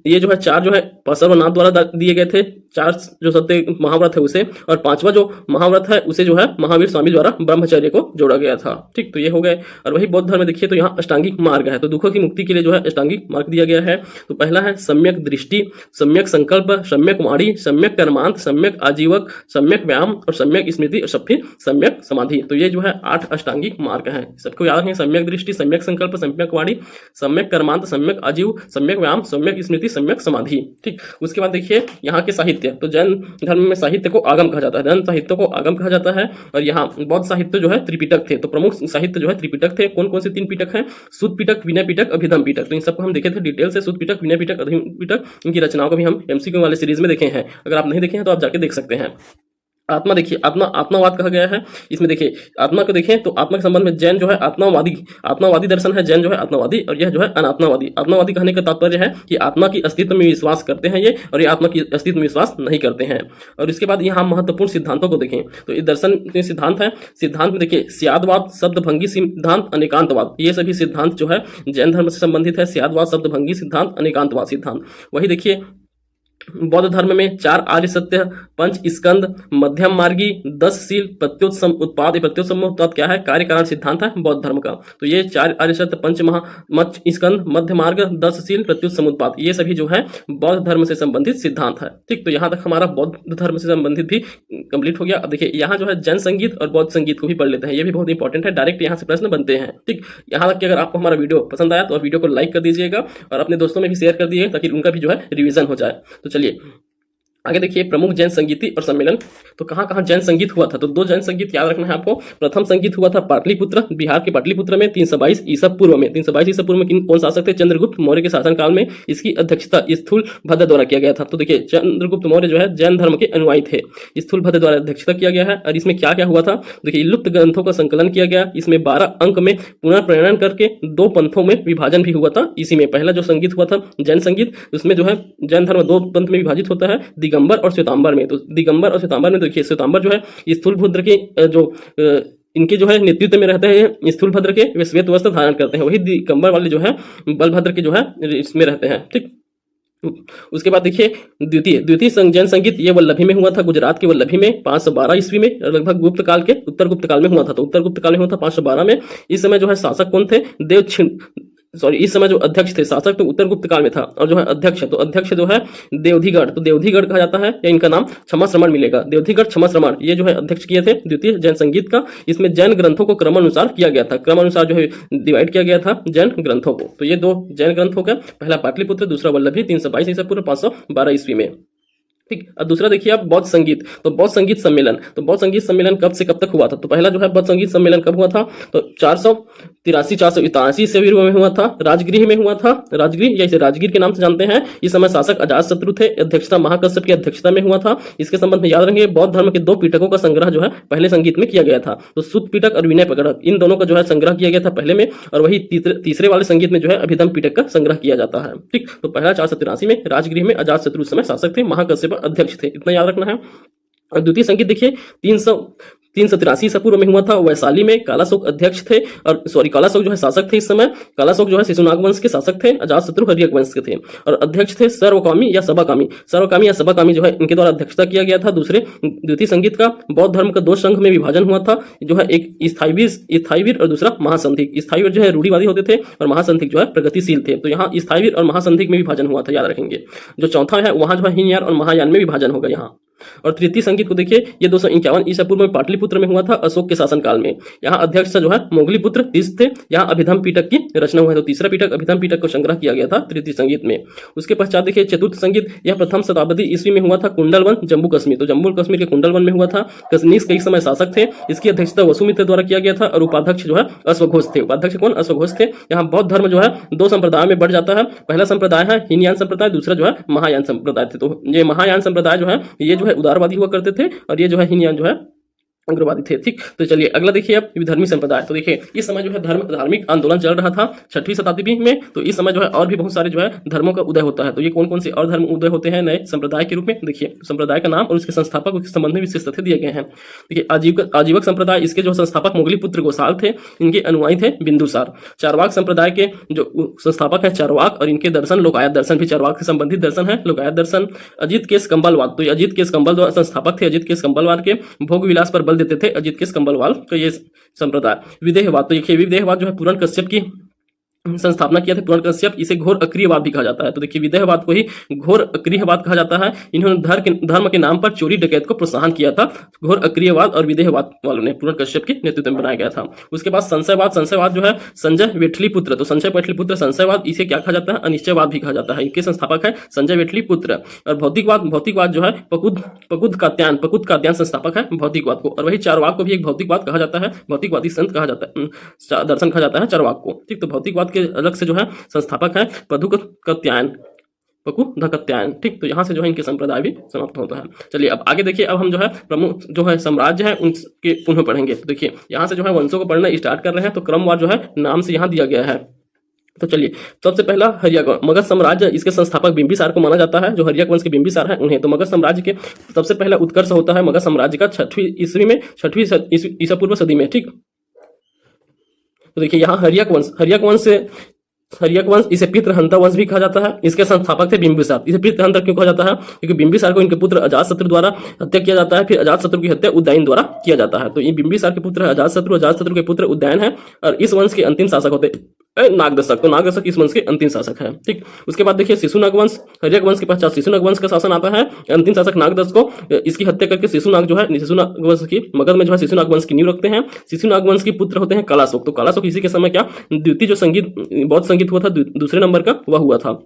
ये जो है 4 जो है सर्वनाथ द्वारा दिए गए थे। 4 जो सत्य महाव्रत है उसे, और 5वां जो महाव्रत है उसे जो है महावीर स्वामी द्वारा ब्रह्मचर्य को जोड़ा गया था। ठीक, तो ये हो गए। और वही बौद्ध धर्म में देखिए तो यहाँ अष्टांगिक मार्ग है। तो दुखों की मुक्ति के लिए जो है अष्टांगिक मार्ग दिया गया है। तो पहला है सम्यक दृष्टि, सम्यक संकल्प, सम्यक वाणी, सम्यक कर्मांत, सम्यक आजीवक, सम्यक व्यायाम और सम्यक स्मृति और फिर सम्यक समाधि। तो ये जो है 8 अष्टांगिक मार्ग है। सबको याद रखें, सम्यक दृष्टि, सम्यक संकल्प, सम्यक वाणी, सम्यक कर्मांत, सम्यक आजीव, सम्यक व्यायाम, सम्यक स्मृति, सम्यक समाधि। ठीक, उसके बाद देखिए यहाँ के साहित्य। तो जैन धर्म में साहित्य को आगम कहा जाता है, जैन साहित्य को आगम कहा जाता है। और यहाँ बौद्ध साहित्य जो है त्रिपिटक थे। तो प्रमुख साहित्य जो है त्रिपिटक थे। कौन कौन से 3 पिटक हैं? सुत्त पिटक, विनय पिटक, अभिधम पिटक। तो इन सबको हम देखे थे डिटेल से। सुत्त पिटक, विनय पिटक, अभिधम पिटक, इनकी रचनाओं को भी हम MCQ वाले सीरीज में देखे हैं। अगर आप नहीं देखे हैं तो आप जाके देख सकते हैं। आत्मा देखिए, आत्मावाद कहा गया है। इसमें देखिए आत्मा को देखें तो आत्मा के संबंध में जैन जो है आत्मावादी दर्शन है। जैन जो है आत्मावादी और यह जो है अनात्मावादी। आत्मावादी कहने का तात्पर्य है कि आत्मा की अस्तित्व में विश्वास करते हैं ये, और ये आत्मा की अस्तित्व में विश्वास नहीं करते हैं। और इसके बाद यहाँ महत्वपूर्ण सिद्धांतों को देखें तो ये दर्शन के सिद्धांत है। सिद्धांत में देखिए स्यादवाद, शब्दभंगी सिद्धांत, अनेकांतवाद, ये सभी सिद्धांत जो है जैन धर्म से संबंधित है। स्यादवाद, शब्दभंगी सिद्धांत, अनेकांतवाद सिद्धांत। वही देखिए बौद्ध धर्म में 4 आर्य सत्य, 5 स्कंद, मध्यम मार्गी, 10 शील, प्रत्योत्सम उत्पाद। प्रत्योत्सम उत्पाद क्या है? कार्य कारण सिद्धांत है बौद्ध धर्म का। तो ये 4 आर्य सत्य, 5 स्कंद, मध्य मार्ग, 10 शील, प्रत्योत्सम उत्पाद, ये सभी जो है बौद्ध धर्म से संबंधित सिद्धांत है। ठीक, तो यहाँ तक हमारा बौद्ध धर्म से संबंधित भी कंप्लीट हो गया। अब देखिए यहाँ जो है जैन संगीत और बौद्ध संगीत को भी पढ़ लेते हैं। ये भी बहुत इंपॉर्टेंट है, डायरेक्ट यहाँ से प्रश्न बनते हैं। ठीक, यहाँ तक कि अगर आपको हमारा वीडियो पसंद आया तो वीडियो को लाइक कर दीजिएगा और अपने दोस्तों में भी शेयर कर दिए ताकि उनका भी जो है रिविजन हो जाए। तो चलिए आगे देखिए प्रमुख जैन संगीति और सम्मेलन। तो कहाँ कहाँ जैन संगीत हुआ था, तो 2 जैन संगीत याद रखना है आपको। प्रथम संगीत हुआ था पाटलिपुत्र, बिहार के पाटलिपुत्र में 322 ईसा पूर्व में। 322 ईसा पूर्व में कौन शासक थे, चंद्रगुप्त मौर्य के शासनकाल में। इसकी अध्यक्षता स्थूल भद्र द्वारा किया गया था। तो देखिए चंद्रगुप्त मौर्य जो है जैन धर्म के अनुयायी थे। स्थूल भद्र द्वारा अध्यक्षता किया गया है। और इसमें क्या क्या हुआ था, देखिए लुप्त ग्रंथों का संकलन किया गया। इसमें 12 अंक में पुनर्प्रणयन करके 2 पंथों में विभाजन भी हुआ था। इसी में पहला जो संगीत हुआ था जैन संगीत, उसमें जो है जैन धर्म 2 पंथ में विभाजित होता है, दिगंबर और श्वेतांबर में। तो दिगंबर और श्वेतांबर में देखिए श्वेतांबर जो है स्थूलभद्र के इनके जो है नेतृत्व में रहते हैं, स्थूलभद्र के वे श्वेत वस्त्र धारण करते हैं। वही दिगंबर वाले जो है बलभद्र के जो है इसमें रहते हैं, ठीक। उसके बाद देखिए द्वितीय जैन संगीत ये वल्लभी में हुआ था, गुजरात के वल्लभी में 512 ईस्वी में, लगभग गुप्त काल के उत्तर गुप्त काल में हुआ था। तो उत्तर गुप्त काल में हुआ था 512 में। इस समय जो है शासक कौन थे, इस समय जो अध्यक्ष थे, शासक तो उत्तर गुप्त काल में था, और जो है अध्यक्ष है, तो अध्यक्ष जो है देवधिगढ़, तो देवधिगढ़ कहा जाता है, या इनका नाम क्षमा श्रमण मिलेगा। देवधिगढ़ क्षमा श्रमण ये जो है अध्यक्ष किए थे द्वितीय जैन संगीत का। इसमें जैन ग्रंथों को क्रमानुसार किया गया था, क्रमानुसार जो है डिवाइड किया गया था जैन ग्रंथों को। तो ये 2 जैन ग्रंथ हो गए, पहला पाटलिपुत्र, दूसरा वल्लभी, 322 ईसा पूर्व 512 ईस्वी में, ठीक। और दूसरा देखिए आप बौद्ध संगीत। तो बौद्ध संगीत सम्मेलन, तो बौद्ध संगीत सम्मेलन कब से कब तक हुआ था, तो पहला जो है बौद्ध संगीत सम्मेलन कब हुआ था, तो 483-487 ईस्वी पूर्व में हुआ था, राजगृह में हुआ था। राजगृह या इसे राजगीर के नाम से जानते हैं। इस समय शासक अजातशत्रु थे, अध्यक्षता महाकश्यप की अध्यक्षता में हुआ था। इसके संबंध में याद रखेंगे बौद्ध धर्म के 2 पिटकों का संग्रह जो है पहले संगीत में किया गया था। तो सुत पिटक और विनय पिटक इन दोनों का जो है संग्रह किया गया था पहले में, और वही तीसरे वाले संगीत में जो है अभिधम पिटक का संग्रह किया जाता है, ठीक। तो पहला 483 में राजगृह में अजातशत्रु उस समय शासक थे, महाकश्यप अध्यक्ष थे, इतना याद रखना है। और द्वितीय संगीत देखिए 383 ईसा पूर्व में हुआ था, वैशाली में। कालाशोक अध्यक्ष थे, और कालाशोक जो है शासक थे इस समय। कालाशोक जो है शिशुनाग वंश के शासक थे, अजातशत्रु हर्यक वंश के थे, और अध्यक्ष थे सर्वकामी या सभाकामी जो है इनके द्वारा अध्यक्षता किया गया था। द्वितीय संगीत का बौद्ध धर्म का 2 संघ में विभाजन हुआ था, जो है एक स्थायीवीर और दूसरा महासंधिक। स्थायीवीर जो है रूढ़िवादी होते थे, और महासंधिक जो है प्रगतिशील थे। तो यहाँ स्थायीवीर और महासंधिक में विभाजन हुआ था, याद रखेंगे। जो चौथा है वहां जो है हीनयान और महायान में विभाजन होगा यहाँ। और तृतीय संगीत को देखिए ये 251 ईसा पूर्व में पाटलिपुत्र में हुआ था, अशोक के शासनकाल में। यहाँ अध्यक्ष जो है मोगलीपुत्र तीस थे। यहाँ अभिधम पिटक की रचना हुआ है, तो तीसरा पिटक अभिधम पिटक को संग्रह किया गया था तृतीय संगीत में। उसके पश्चात देखिए चतुर्थ संगीत, यह प्रथम शताब्दी ईस्वी में हुआ था, कुंडलवन जम्मू कश्मीर। तो जम्मू कश्मीर के कुंडलवन में हुआ था। कश्मीर के इस समय शासक थे, इसकी अध्यक्षता वसुमित्र द्वारा किया गया था, और उपाध्यक्ष जो है अश्वघोष थे। उपाध्यक्ष कौन, अश्वघोष थे। यहाँ बौद्ध धर्म जो है 2 संप्रदाय में बढ़ जाता है। पहला संप्रदाय है हीनयान संप्रदाय, दूसरा जो है महायान संप्रदाय थे। तो ये महायान संप्रदाय जो है ये जो है उदारवादी हुआ करते थे, और ये जो है हीनयान जो है उग्रवादी थे, ठीक। तो चलिए अगला देखिए अब विधर्मी संप्रदाय। तो देखिए इस समय जो है धार्मिक आंदोलन चल रहा था 6वीं शताब्दी में। तो इस समय जो है और भी बहुत सारे जो है धर्मों का उदय होता है। तो ये कौन कौन से और धर्म उदय होते हैं नए संप्रदाय के रूप में, देखिए संप्रदाय का नाम और उसके संस्थापक के संबंध में विशेष तथ्य दिए गए हैं। देखिए आजीवक संप्रदाय, इसके जो संस्थापक मोगलीपुत्र गोसाल थे, इनके अनुयायी थे बिंदुसार। चारवाक संप्रदाय के जो संस्थापक है चारवाक, और इनके दर्शन लोकायत दर्शन भी चारवाक से संबंधित दर्शन है, लोकायत दर्शन। अजित केस कंबलवाद, तो अजित केस कंबल संस्थापक थे, अजित केस कंबलवाद के भोग विलास पर बल देते थे अजित केस कंबलवाल का ये संप्रदाय। विदेहवाद, तो देखिए विदेहवाद जो है पूरण कश्यप की संस्थापना किया था पूर्ण कश्यप। इसे घोर अक्रियवाद भी कहा जाता है। तो देखिए विदेहवाद को ही घोर अक्रियवाद कहा जाता है। इन्होंने धर्म के नाम पर चोरी डकैत को प्रोत्साहन किया था। घोर अक्रियवाद और विदेहवाद वालों ने पूर्ण कश्यप के नेतृत्व में बनाया गया था। उसके बाद संशयवाद जो है संजय वेठलीपुत्र, तो संजय वेठलीपुत्र संशयवाद, इसे क्या कहा जाता है, अनिश्चयवाद भी कहा जाता है। इनके संस्थापक है संजय वेठलीपुत्र। और भौतिकवाद जो है पकुद कात्यायन संस्थापक है भौतिकवाद को। और वही चारवाक को भी एक भौतिकवाद कहा जाता है, भौतिकवादी संत कहा जाता है, दर्शन कहा जाता है चारवाक को, ठीक। तो भौतिकवाद अलग से जो है संस्थापक है पकुधकत्यायन, ठीक। तो यहाँ से जो है इनके संप्रदाय भी समाप्त होता है। चलिए अब आगे देखिए, अब हम जो है प्रमुख जो है साम्राज्य है उनके पुनः पढ़ेंगे। तो देखिए यहाँ से जो है वंशों को पढ़ना स्टार्ट कर रहे हैं, तो क्रमवार जो है नाम से यहाँ दिया गया है। तो चलिए सबसे पहला हर्यक मगध साम्राज्य, इसके संस्थापक बिंबिसार को माना जाता है। जो हर्यक वंश के बिंबिसार है उन्हें, तो मगध साम्राज्य के सबसे पहला उत्कर्ष होता है मगध साम्राज्य का 6वीं ईस्वी में, 6वीं ईसा पूर्व सदी में, ठीक। तो देखिए यहाँ हर्यक वंश इसे पितृहंता वंश भी कहा जाता है। इसके संस्थापक थे बिंबिसार। इसे पितृहंता क्यों कहा जाता है, क्योंकि बिंबिसार को इनके पुत्र अजातशत्रु द्वारा हत्या किया जाता है। फिर अजातशत्रु की हत्या उदयन द्वारा किया जाता है। तो ये बिंबिसार के पुत्र अजातशत्रु के पुत्र उदयन है, और इस वंश के अंतिम शासक होते नागदशक। तो नागदशक इस वंश के अंतिम शासक है, ठीक। उसके बाद देखिए शिशुनाग वंश, हर्यक वंश के पश्चात शिशुनाग वंश का शासन आता है। अंतिम शासक नागदश को इसकी हत्या करके शिशुनाग जो है शिशुनाग वंश की मगध में जो है शिशुनाग वंश की नींव रखते हैं। शिशुनाग वंश के पुत्र होते हैं कालाशोक। तो कालाशोक इसी के समय क्या द्वितीय जो संगीत बौद्ध संगीत हुआ था दूसरे नंबर का वह हुआ था।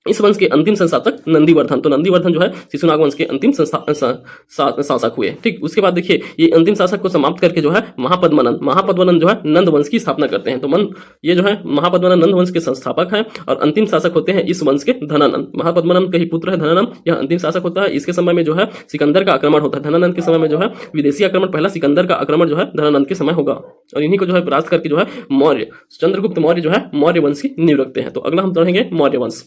इस वंश के अंतिम संस्थापक नंदीवर्धन, तो नंदीवर्धन जो है शिशुनाग वंश के अंतिम शासक हुए। ठीक, उसके बाद देखिए ये अंतिम शासक को समाप्त करके जो है महापद्मानंद जो है नंद वंश की स्थापना करते हैं। तो ये जो है महापद्मानंद नंद वंश के संस्थापक हैं और अंतिम शासक होते हैं इस वंश के धनानंद। महापद्मानंद का ही पुत्र है धनानंद, यह अंतिम शासक होता है। इसके समय में जो है सिकंदर का आक्रमण होता है। धनानंद के समय में जो है विदेशी आक्रमण, पहला सिकंदर का आक्रमण जो है धनानंद के समय होगा और इन्हीं को जो है परास्त करके जो है मौर्य चंद्रगुप्त मौर्य जो है मौर्य वंश की नींव रखते हैं। तो अगला हम पढ़ेंगे मौर्य वंश।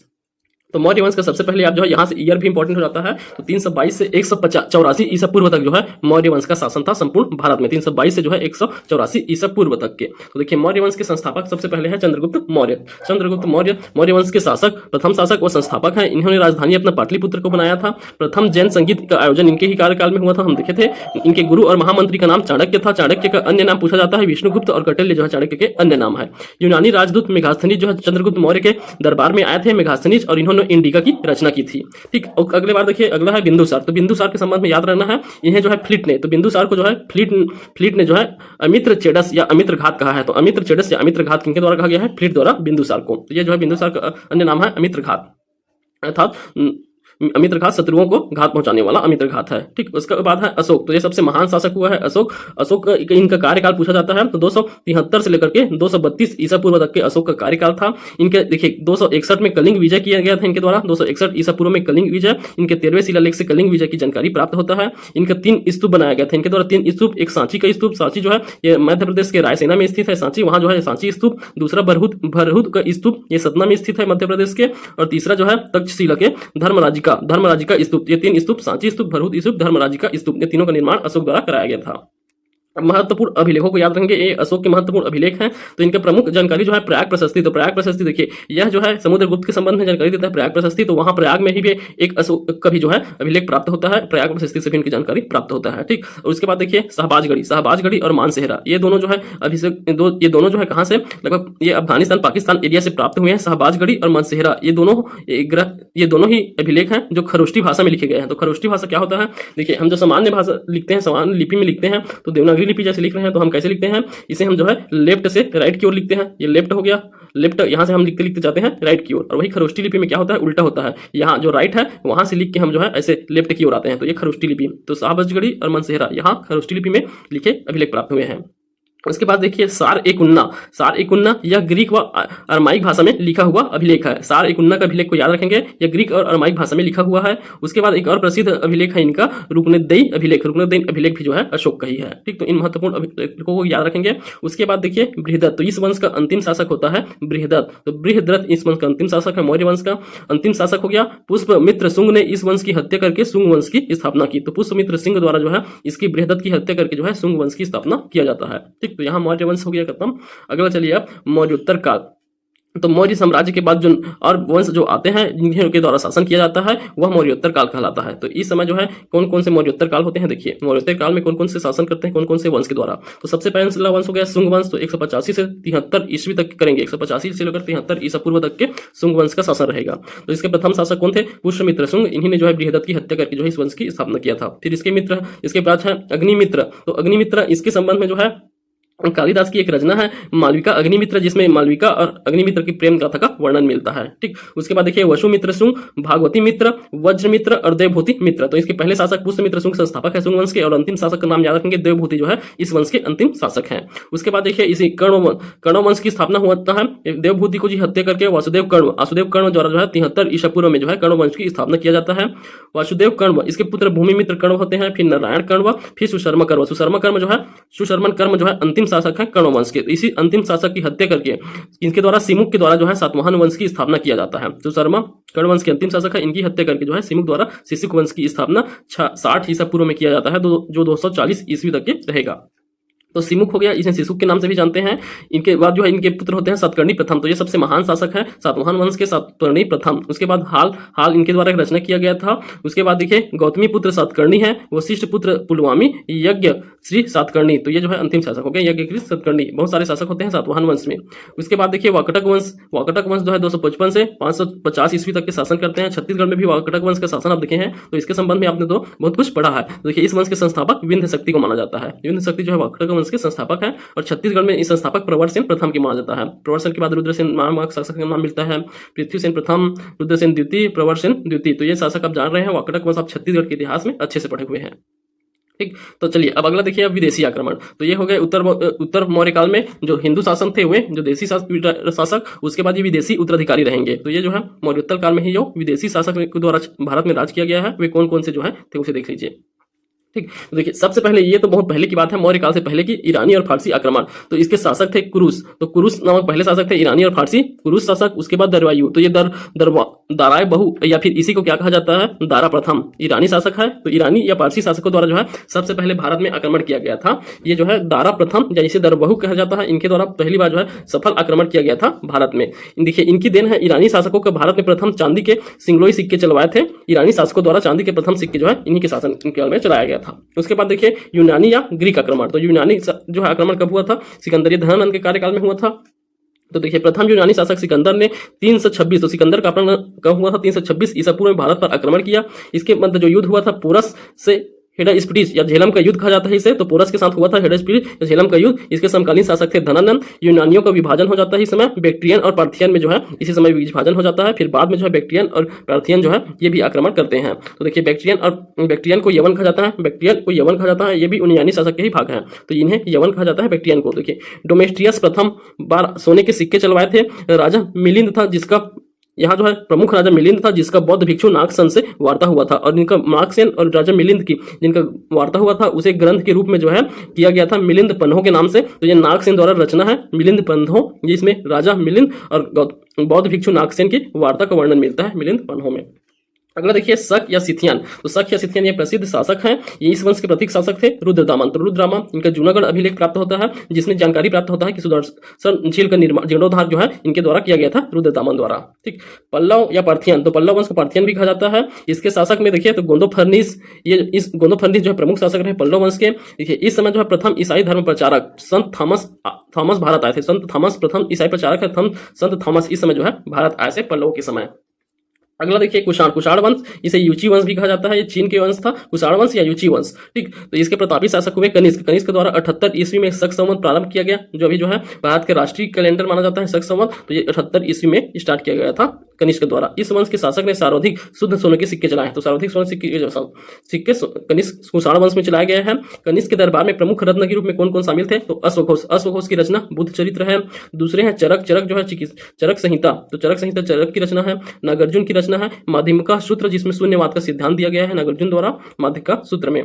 तो मौर्य वंश का सबसे पहले आप जो है यहाँ से ईयर भी इंपॉर्टेंट हो जाता है। तो 322 से 184 ईसा पूर्व तक जो है मौर्य वंश का शासन था संपूर्ण भारत में। 322 से जो है 184 ईसा पूर्व तक के। तो देखिए मौर्य वंश के संस्थापक सबसे पहले है चंद्रगुप्त मौर्य। चंद्रगुप्त मौर्य मौर्य वंश के शासक, प्रथम शासक व संस्थापक हैं। इन्होंने राजधानी अपना पाटलिपुत्र को बनाया था। प्रथम जैन संगीत का आयोजन इनके ही कार्यकाल में हुआ था, हम देखे थे। इनके गुरु और महामंत्री का नाम चाणक्य था। चाणक्य का अन्य नाम पूछा जाता है विष्णुगुप्त और कौटिल्य जो है चाणक्य के अन्य नाम है। यूनानी राजदूत मेगास्थनीज जो है चंद्रगुप्त मौर्य के दरबार में आए थे मेगास्थनीज, और इन्होंने इंडिका की रचना की थी। ठीक, अगले बार देखिए अगला है बिंदुसार। तो बिंदुसार के संबंध में याद रखना है, इन्हें जो है फ्लीट ने, तो बिंदुसार को जो है फ्लीट ने जो है अमित्र चेडस या अमित्र घात कहा है। तो अमित्र चेडस या अमित्र घात किनके द्वारा कहा गया है? फ्लीट द्वारा बिंदुसार को। तो ये जो है बिंदुसार का अन्य नाम है अमित्र घात, अर्थात अमित्र घात शत्रुओं को घात पहुंचाने वाला अमित्र घात है। ठीक, उसके बाद है अशोक। तो ये सबसे महान शासक हुआ है अशोक इनका कार्यकाल पूछा जाता है। तो 273 से लेकर के 232 ईसा पूर्व तक के अशोक का कार्यकाल था। इनके देखिए 261 में कलिंग विजय किया गया था इनके द्वारा। 261 ईसा पूर्व में कलिंग विजय, इनके 13वें शिलालेख से कलिंग विजय की जानकारी प्राप्त होता है। इनका 3 स्तूप बनाया गया था इनके द्वारा, 3 स्तूप। एक सांची का स्तूप, सांची जो है ये मध्य प्रदेश के रायसेना में स्थित है सांची, वहां जो है सांची स्तूप। दूसरा भरहुत का स्तूप, ये सतना में स्थित है मध्य प्रदेश के। और तीसरा जो है तक्षशिला के धर्मराजी का स्तूप। ये 3 स्तूप, सांची स्तूप, भरहुत स्तूप, धर्मराजी का स्तूप, ये तीनों का निर्माण अशोक द्वारा कराया गया था। महत्वपूर्ण अभिलेखों को याद रखेंगे, ये अशोक के महत्वपूर्ण अभिलेख हैं। तो इनके प्रमुख जानकारी जो है प्रयाग प्रशस्ति। तो प्रयाग प्रशस्ति देखिए यह जो है समुद्रगुप्त के संबंध में जानकारी देता है प्रयाग प्रशस्ति। तो वहां प्रयाग में ही भी एक अशोक का भी जो है अभिलेख प्राप्त होता है, प्रयाग प्रशस्ति से भी इनकी जानकारी प्राप्त होता है। ठीक, और उसके बाद देखिए शाहबाजगढ़ी और मानसेहरा, ये दोनों जो है ये दोनों जो है कहां से, लगभग ये अफगानिस्तान पाकिस्तान एरिया से प्राप्त हुए हैं। शाहबाजगढ़ी और मानसेहरा ये दोनों ही अभिलेख हैं जो खरोष्टी भाषा में लिखे गए हैं। तो खरोष्टी भाषा क्या होता है? देखिए हम जो सामान्य भाषा लिखते हैं, सामान्य लिपि में लिखते हैं, तो देवनागरी लिपि जैसे लिख रहे हैं तो हम कैसे लिखते हैं? इसे हम जो है लेफ्ट से राइट की ओर लिखते हैं। ये लेफ्ट हो गया, लेफ्ट यहां से हम लिखते लिखते जाते हैं राइट की ओर। और वही खरोष्टी लिपि में क्या होता है? उल्टा होता है। यहाँ जो राइट है वहां से लिख के हम जो है ऐसे लेफ्ट की ओर आते हैं। तो ये खरोष्टी लिपि। तो शाहबाजगढ़ी और मानसेहरा यहाँ खरोष्टी लिपि में लिखे अभिलेख प्राप्त हुए हैं। उसके बाद देखिए सार ए कुन्ना यह ग्रीक व अरमाइक भाषा में लिखा हुआ अभिलेख है। सार ए कुन्ना का अभिलेख को याद रखेंगे, यह ग्रीक और अरमाइक भाषा में लिखा हुआ है। उसके बाद एक और प्रसिद्ध अभिलेख है इनका रुकनुद्दीन अभिलेख भी जो है अशोक का ही है। ठीक, तो इन महत्वपूर्ण अभिलेखों को याद रखेंगे। उसके बाद देखिए बृहदत्त, तो इस वंश का अंतिम शासक होता है बृहदत्त। तो बृहदत्त इस वंश का अंतिम शासक है, मौर्य वंश का अंतिम शासक हो गया। पुष्पमित्र शुंग ने इस वंश की हत्या करके शुंग वंश की स्थापना की। तो पुष्पमित्र सिंह द्वारा जो है इसकी बृहदत्त की हत्या करके जो है शुंग वंश की स्थापना किया जाता है। ठीक, तो यहाँ मौर्य वंश हो गया खत्म। अगला चलिए अब मौर्योत्तर काल। तो मौर्य साम्राज्य के बाद जो और वंश जो आते हैं जिनके द्वारा शासन किया जाता है वह मौर्योत्तर काल कहलाता है। तो इस समय जो है कौन कौन से मौर्योत्तर काल होते हैं? देखिए मौर्योत्तर काल में कौन कौन से शासन करते हैं, कौन कौन से वंश के द्वारा। तो सबसे पहला वंश हो गया शुंग वंश। तो 185 से 73 ईस्वी तक करेंगे, 185 से लेकर 73 ईसा पूर्व तक के शुंग वंश का शासन रहेगा। तो इसके प्रथम शासक कौन थे? पुष्यमित्र शुंग। इन्हीं ने जो है बृहदत्त की हत्या करके जो है इस वंश की स्थापना किया था। फिर इसके बाद है अग्निमित्र। तो अग्निमित्र इसके संबंध में जो है कालिदास की एक रचना है मालविका अग्निमित्र, जिसमें मालविका और अग्निमित्र की प्रेम गाथा का वर्णन मिलता है। ठीक, उसके बाद देखिए वसुमित्र शुंग, भागवती मित्र, वज्रमित्र और देवभूति मित्र। तो इसके पहले शासक पुष्यमित्र शुंग संस्थापक है शुंग वंश के, और अंतिम शासक का नाम याद रखेंगे देवभूति जो है इस वंश के अंतिम शासक हैं। उसके बाद देखिए इसी कर्ण वंश की स्थापना हुआ है। देवभूति को जी हत्या करके वासुदेव कर्ण द्वारा जो है 73 ईसा पूर्व में जो है कर्ण वंश की स्थापना किया जाता है। वासुदेव कर्ण, इसके पुत्र भूमिमित्र कर्ण होते हैं, फिर नारायण कर्ण, फिर सुशर्मा कर्ण जो है अंतिम शासक है कर्ण वंश के। इसी अंतिम शासक की हत्या करके इनके द्वारा सिमुक के द्वारा जो है सातवाहन वंश की स्थापना किया जाता है। तो शर्मा कर्ण वंश के अंतिम शासक है, इनकी हत्या करके जो है सिमुक द्वारा सिसुक वंश की स्थापना 60 ईसा पूर्व में किया जाता है, जो 240 ईस्वी तक के रहेगा। तो सिमुक हो गया, इसे सिसुक के नाम से भी जानते हैं। इनके बाद जो है इनके पुत्र होते हैं सातकर्णी प्रथम। तो ये सबसे महान शासक है सातवाहन वंश के सातकर्णी प्रथम। उसके बाद हाल इनके द्वारा एक रचना किया गया था। उसके बाद देखिए गौतमी पुत्र सातकर्णी है, वशिष्ठ पुत्र पुलवामी, यज्ञ श्री सातकर्णी। तो ये जो है अंतिम शासक हो गया यज्ञ श्री सातकर्णी। बहुत सारे शासक होते हैं सातवाहन वंश में। उसके बाद देखिए वाकटक वंश जो है 255 से 550 ईस्वी तक के शासन करते हैं। छत्तीसगढ़ में भी वाकटक वंश का शासन आप देखे हैं, तो इसके संबंध में आपने तो बहुत कुछ पढ़ा है। देखिए इस वंश के संस्थापक विंध्य शक्ति को माना जाता है। विंध्य शक्ति जो है वाकटक वंश वंश के संस्थापक हैं और छत्तीसगढ़ में इस संस्थापक प्रवर सेन प्रथम की माना जाता है। प्रवर सेन के बाद रुद्रसेन नामक शासक का नाम मिलता है, पृथ्वीसेन प्रथम, रुद्रसेन द्वितीय, प्रवर सेन द्वितीय। तो ये शासक आप जान रहे हैं, वाकड़क वंश आप छत्तीसगढ़ के इतिहास में अच्छे से पढ़े हुए हैं। ठीक, तो चलिए अब अगला देखिए, अब विदेशी आक्रमण। तो ये हो गए उत्तर मौर्य काल में जो हिंदू शासन थे हुए, जो देशी शासक, उसके बाद ये विदेशी उत्तराधिकारी रहेंगे। तो ये जो है मौर्योत्तर काल में ही जो विदेशी शासक के द्वारा भारत में राज किया गया है, वे कौन कौन से जो है थे उसे देख लीजिए। ठीक, तो देखिए सबसे पहले, ये तो बहुत पहले की बात है, मौर्य काल से पहले की, ईरानी और फारसी आक्रमण। तो इसके शासक थे कुरुस। तो कुरुस नामक पहले शासक थे, ईरानी और फारसी कुरुस शासक। उसके बाद दरवायु। तो ये दाराय बहु या फिर इसी को क्या कहा जाता है, दारा प्रथम, ईरानी शासक है। तो ईरानी या फारसी शासकों द्वारा जो है सबसे पहले भारत में आक्रमण किया गया था। ये जो है दारा प्रथम या इसे दरबहु कहा जाता है, इनके द्वारा पहली बार जो है सफल आक्रमण किया गया था भारत में। देखिए इनकी देन है, ईरानी शासकों को भारत में प्रथम चांदी के सिंगलोई सिक्के चलवाए थे। ईरानी शासकों द्वारा चांदी के प्रथम सिक्के जो है इन्हीं के शासन काल में चलाया गया था। उसके बाद देखिए यूनानी या ग्रीक आक्रमण। तो यूनानी जो है आक्रमण कब हुआ था, सिकंदरी धनानंद के कार्यकाल में हुआ था। तो देखिए प्रथम यूनानी शासक सिकंदर ने 326, तो सिकंदर का आक्रमण कब हुआ था, 326 ईसा पूर्व में भारत पर आक्रमण किया। इसके मध्य जो युद्ध हुआ था पोरस से हेडास्पिडिस या झेलम का युद्ध कहा जाता है इसे। तो पोरस के साथ हुआ था हेडास्पिडिस या झेलम का युद्ध। इसके समकालीन शासक थे धनानंद। यूनानियों का विभाजन हो जाता है इस समय, बैक्ट्रियन और पार्थियन में जो है इसी समय विभाजन हो जाता है। फिर बाद में जो है बैक्ट्रियन और पार्थियन जो है ये भी आक्रमण करते हैं। तो देखिए बैक्ट्रियन को यवन कहा जाता है, बैक्ट्रियन को यवन कहा जाता है, ये भी यूनानी शासक के ही भाग हैं। तो इन्हें यवन कहा जाता है बैक्ट्रियन को। देखिए डोमेस्ट्रियस प्रथम बार सोने के सिक्के चलवाए थे। राजा मिलिंद था जिसका, यहाँ जो है प्रमुख राजा मिलिंद था जिसका बौद्ध भिक्षु नागसेन से वार्ता हुआ था। और इनका नागसेन और राजा मिलिंद की जिनका वार्ता हुआ था उसे ग्रंथ के रूप में जो है किया गया था मिलिंद पन्हो के नाम से। तो ये नागसेन द्वारा रचना है मिलिंद पन्हो, जिसमें राजा मिलिंद और बौद्ध भिक्षु नागसेन की वार्ता का वर्णन मिलता है मिलिंद पन्हो में। अगला देखिए शक या सिथियन। तो शक या सिथियन ये प्रसिद्ध शासक हैं। ये इस वंश के प्रतीक शासक थे रुद्रदामन। तो रुद्रदामन इनका जूनागढ़ अभिलेख प्राप्त होता है, जिसमें जानकारी प्राप्त होता है कि सुदर्शन झील का निर्माण, जीर्णोद्धार जो है इनके द्वारा किया गया था रुद्रदामन द्वारा। ठीक, पल्लव या पार्थियन। तो पल्लव वंश को पार्थियन भी कहा जाता है। इसके शासक में देखिए तो गोंदोफर्निस, ये इस गोंदोफर्निस जो है प्रमुख शासक रहे पल्लव वंश के। देखिए इस समय जो है प्रथम ईसाई धर्म प्रचारक संत थॉमस भारत आए थे। संत थॉमस प्रथम ईसाई प्रचारक है। संत थॉमस इस समय जो है भारत आए थे पल्लव के समय। अगला देखिए कुषाण वंश, इसे युची वंश भी कहा जाता है। ये चीन के वंश था, कुषाण वंश या युची वंश। ठीक, तो इसके प्रतापी शासक हुए कनिष्क द्वारा 78 ईस्वी में शक संवत प्रारंभ किया गया, जो अभी जो है भारत के राष्ट्रीय कैलेंडर माना जाता है शक संवत। तो ये 78 ईस्वी में स्टार्ट किया गया था कनिष्क द्वारा। इस वंश के शासक ने सर्वाधिक शुद्ध सोने के सिक्के चलाए। तो सर्वाधिक सोने सिक्के कनिष्क कुषाण वंश में चलाए गए हैं। कनिष्क के दरबार में प्रमुख रत्न के रूप में कौन कौन शामिल थे, तो अश्वघोष की रचना बुद्ध चरित्र है। दूसरे हैं चरक जो है चरक संहिता। तो चरक संहिता चरक की रचना है। नागार्जुन की रचना है माध्यमिका सूत्र, जिसमें शून्यवाद का सिद्धांत दिया गया है नागार्जुन द्वारा माध्यमिका सूत्र में।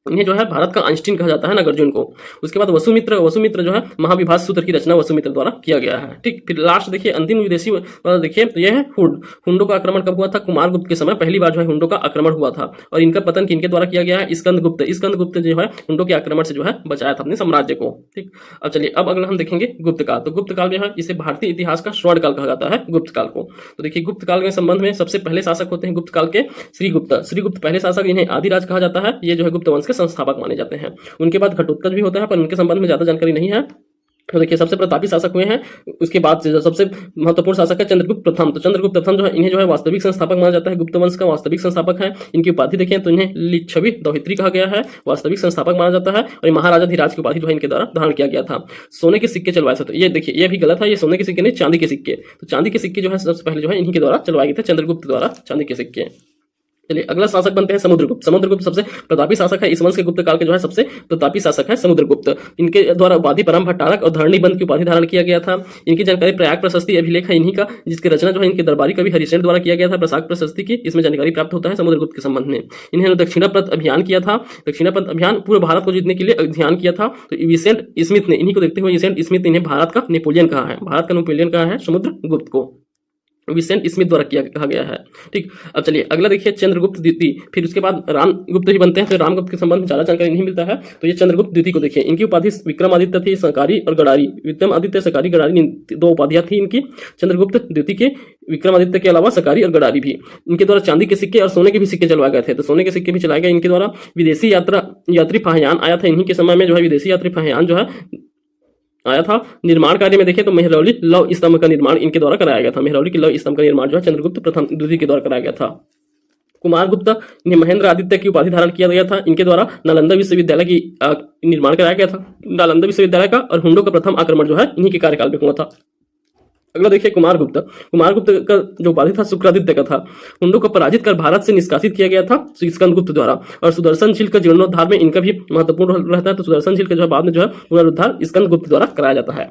इन्हें जो है भारत का आइंस्टीन कहा जाता है नागार्जुन को। उसके बाद वसुमित्र जो है महाविभाज सूत्र की रचना वसुमित्र द्वारा किया गया है। ठीक, फिर लास्ट देखिए अंतिम विदेशी देखिए तो यह है हुंडो का आक्रमण कब हुआ था, कुमारगुप्त के समय पहली बार जो है हुंडो का आक्रमण हुआ था। और इनका पतन किनके द्वारा किया गया है, स्कंदगुप्त जो है हुंडो के आक्रमण से जो है बचाया था अपने साम्राज्य को। ठीक, अब चलिए अब अगला हम देखेंगे गुप्त काल। तो गुप्त काल जो है इसे भारतीय इतिहास का स्वर्ण काल कहा जाता है गुप्त काल को। तो देखिए गुप्त काल के संबंध में सबसे पहले शासक होते हैं गुप्त काल के श्रीगुप्त पहले शासक, इन्हें आदिराज कहा जाता है। ये जो है गुप्त वंश के संस्थापक माने जाते हैं। उनके बाद घटोत्कच भी होता है, पर उनके संबंध में ज्यादा जानकारी नहीं है। तो देखिए सबसे प्रतापी शासक हुए हैं। उसके बाद सबसे महत्वपूर्ण शासक है चंद्रगुप्त प्रथम। तो चंद्रगुप्त प्रथम जो है इन्हें जो है वास्तविक संस्थापक माना जाता है, गुप्त वंश का वास्तविक संस्थापक है। इनकी उपाधि देखें तो इन्हें लिच्छवी दौहित्री कहा गया है, वास्तविक संस्थापक माना जाता है। और महाराजा धीराज की उपाधि जो है इनके द्वारा धारण किया गया था। सोने के सिक्के चलवाए थे। तो ये देखिए ये भी गलत है, ये सोने के सिक्के नहीं चांदी के सिक्के। तो चांदी के सिक्के जो है सबसे पहले जो है इन्हीं के द्वारा चलवाए गए थे, चंद्रगुप्त द्वारा चांदी के सिक्के। चलिए अगला शासक बनते हैं समुद्रगुप्त सबसे प्रतापी शासक है। इस वंश के गुप्त काल के जो है सबसे प्रतापी शासक है समुद्रगुप्त। इनके द्वारा उपाधि परम भट्टारक और धरणीबंध की उपाधि धारण किया गया था। इनकी जानकारी प्रयाग प्रशस्ति अभिलेख है इन्हीं का, जिसकी रचना जो है इनके दरबारी कवि हरिश्चंद्र द्वारा किया गया था प्रसाद प्रशस्ति की। इसमें जानकारी प्राप्त होता है समुद्रगुप्त के संबंध में। इन्होंने दक्षिणापथ अभियान किया था। दक्षिणापथ अभियान पूरे भारत को जीतने के लिए अभियान किया था। तो विसेंट स्मिथ ने इन्हीं को देखते हुए विसेंट स्मिथ ने इन्हें भारत का नेपोलियन कहा है समुद्रगुप्त को विसेंट स्मिथ द्वारा कहा गया है। ठीक, अब चलिए अगला देखिए चंद्रगुप्त द्वितीय। फिर उसके बाद रामगुप्त भी बनते हैं। तो रामगुप्त के संबंध में ज्यादा जानकारी नहीं मिलता है। तो ये चंद्रगुप्त द्वितीय को देखिए, इनकी उपाधि विक्रमादित्य थी, सकारी और गडारी। विक्रमादित्य सकारी गडारी दो उपाधियां थी इनकी चंद्रगुप्त द्वितीय के। विक्रमादित्य के अलावा सकारी और गडारी भी इनके द्वारा चांदी के सिक्के और सोने के भी सिक्के चलवाए गए थे। तो सोने के सिक्के भी चलाए गए इनके द्वारा। विदेशी यात्री फाहियान आया था इन्हीं के समय में, जो है विदेशी यात्री फाहियान जो है आया था। निर्माण कार्य में देखें तो मेहरौली लौह स्तंभ का निर्माण इनके द्वारा कराया गया था। मेहरौली के लौह स्तंभ का निर्माण जो है चंद्रगुप्त प्रथम द्वितीय के द्वारा कराया गया था। कुमार गुप्त, इन्हें महेंद्र आदित्य की उपाधि धारण किया गया था। इनके द्वारा नालंदा विश्वविद्यालय की निर्माण कराया गया था, नालंदा विश्वविद्यालय का, और हुंडों का प्रथम आक्रमण जो है इन्हीं के कार्यकाल में हुआ था। अगला देखिए कुमार गुप्त। कुमार गुप्त का जो उपाधि था शुक्रादित्य का था। हुंडों को पराजित कर भारत से निष्कासित किया गया था स्कंदगुप्त द्वारा, और सुदर्शनशील का जीर्णोद्धार में इनका भी महत्वपूर्ण रोल रहता है। तो सुदर्शनशील का जो है बाद में जो है पुनरुद्धार स्कंदगुप्त द्वारा कराया जाता है।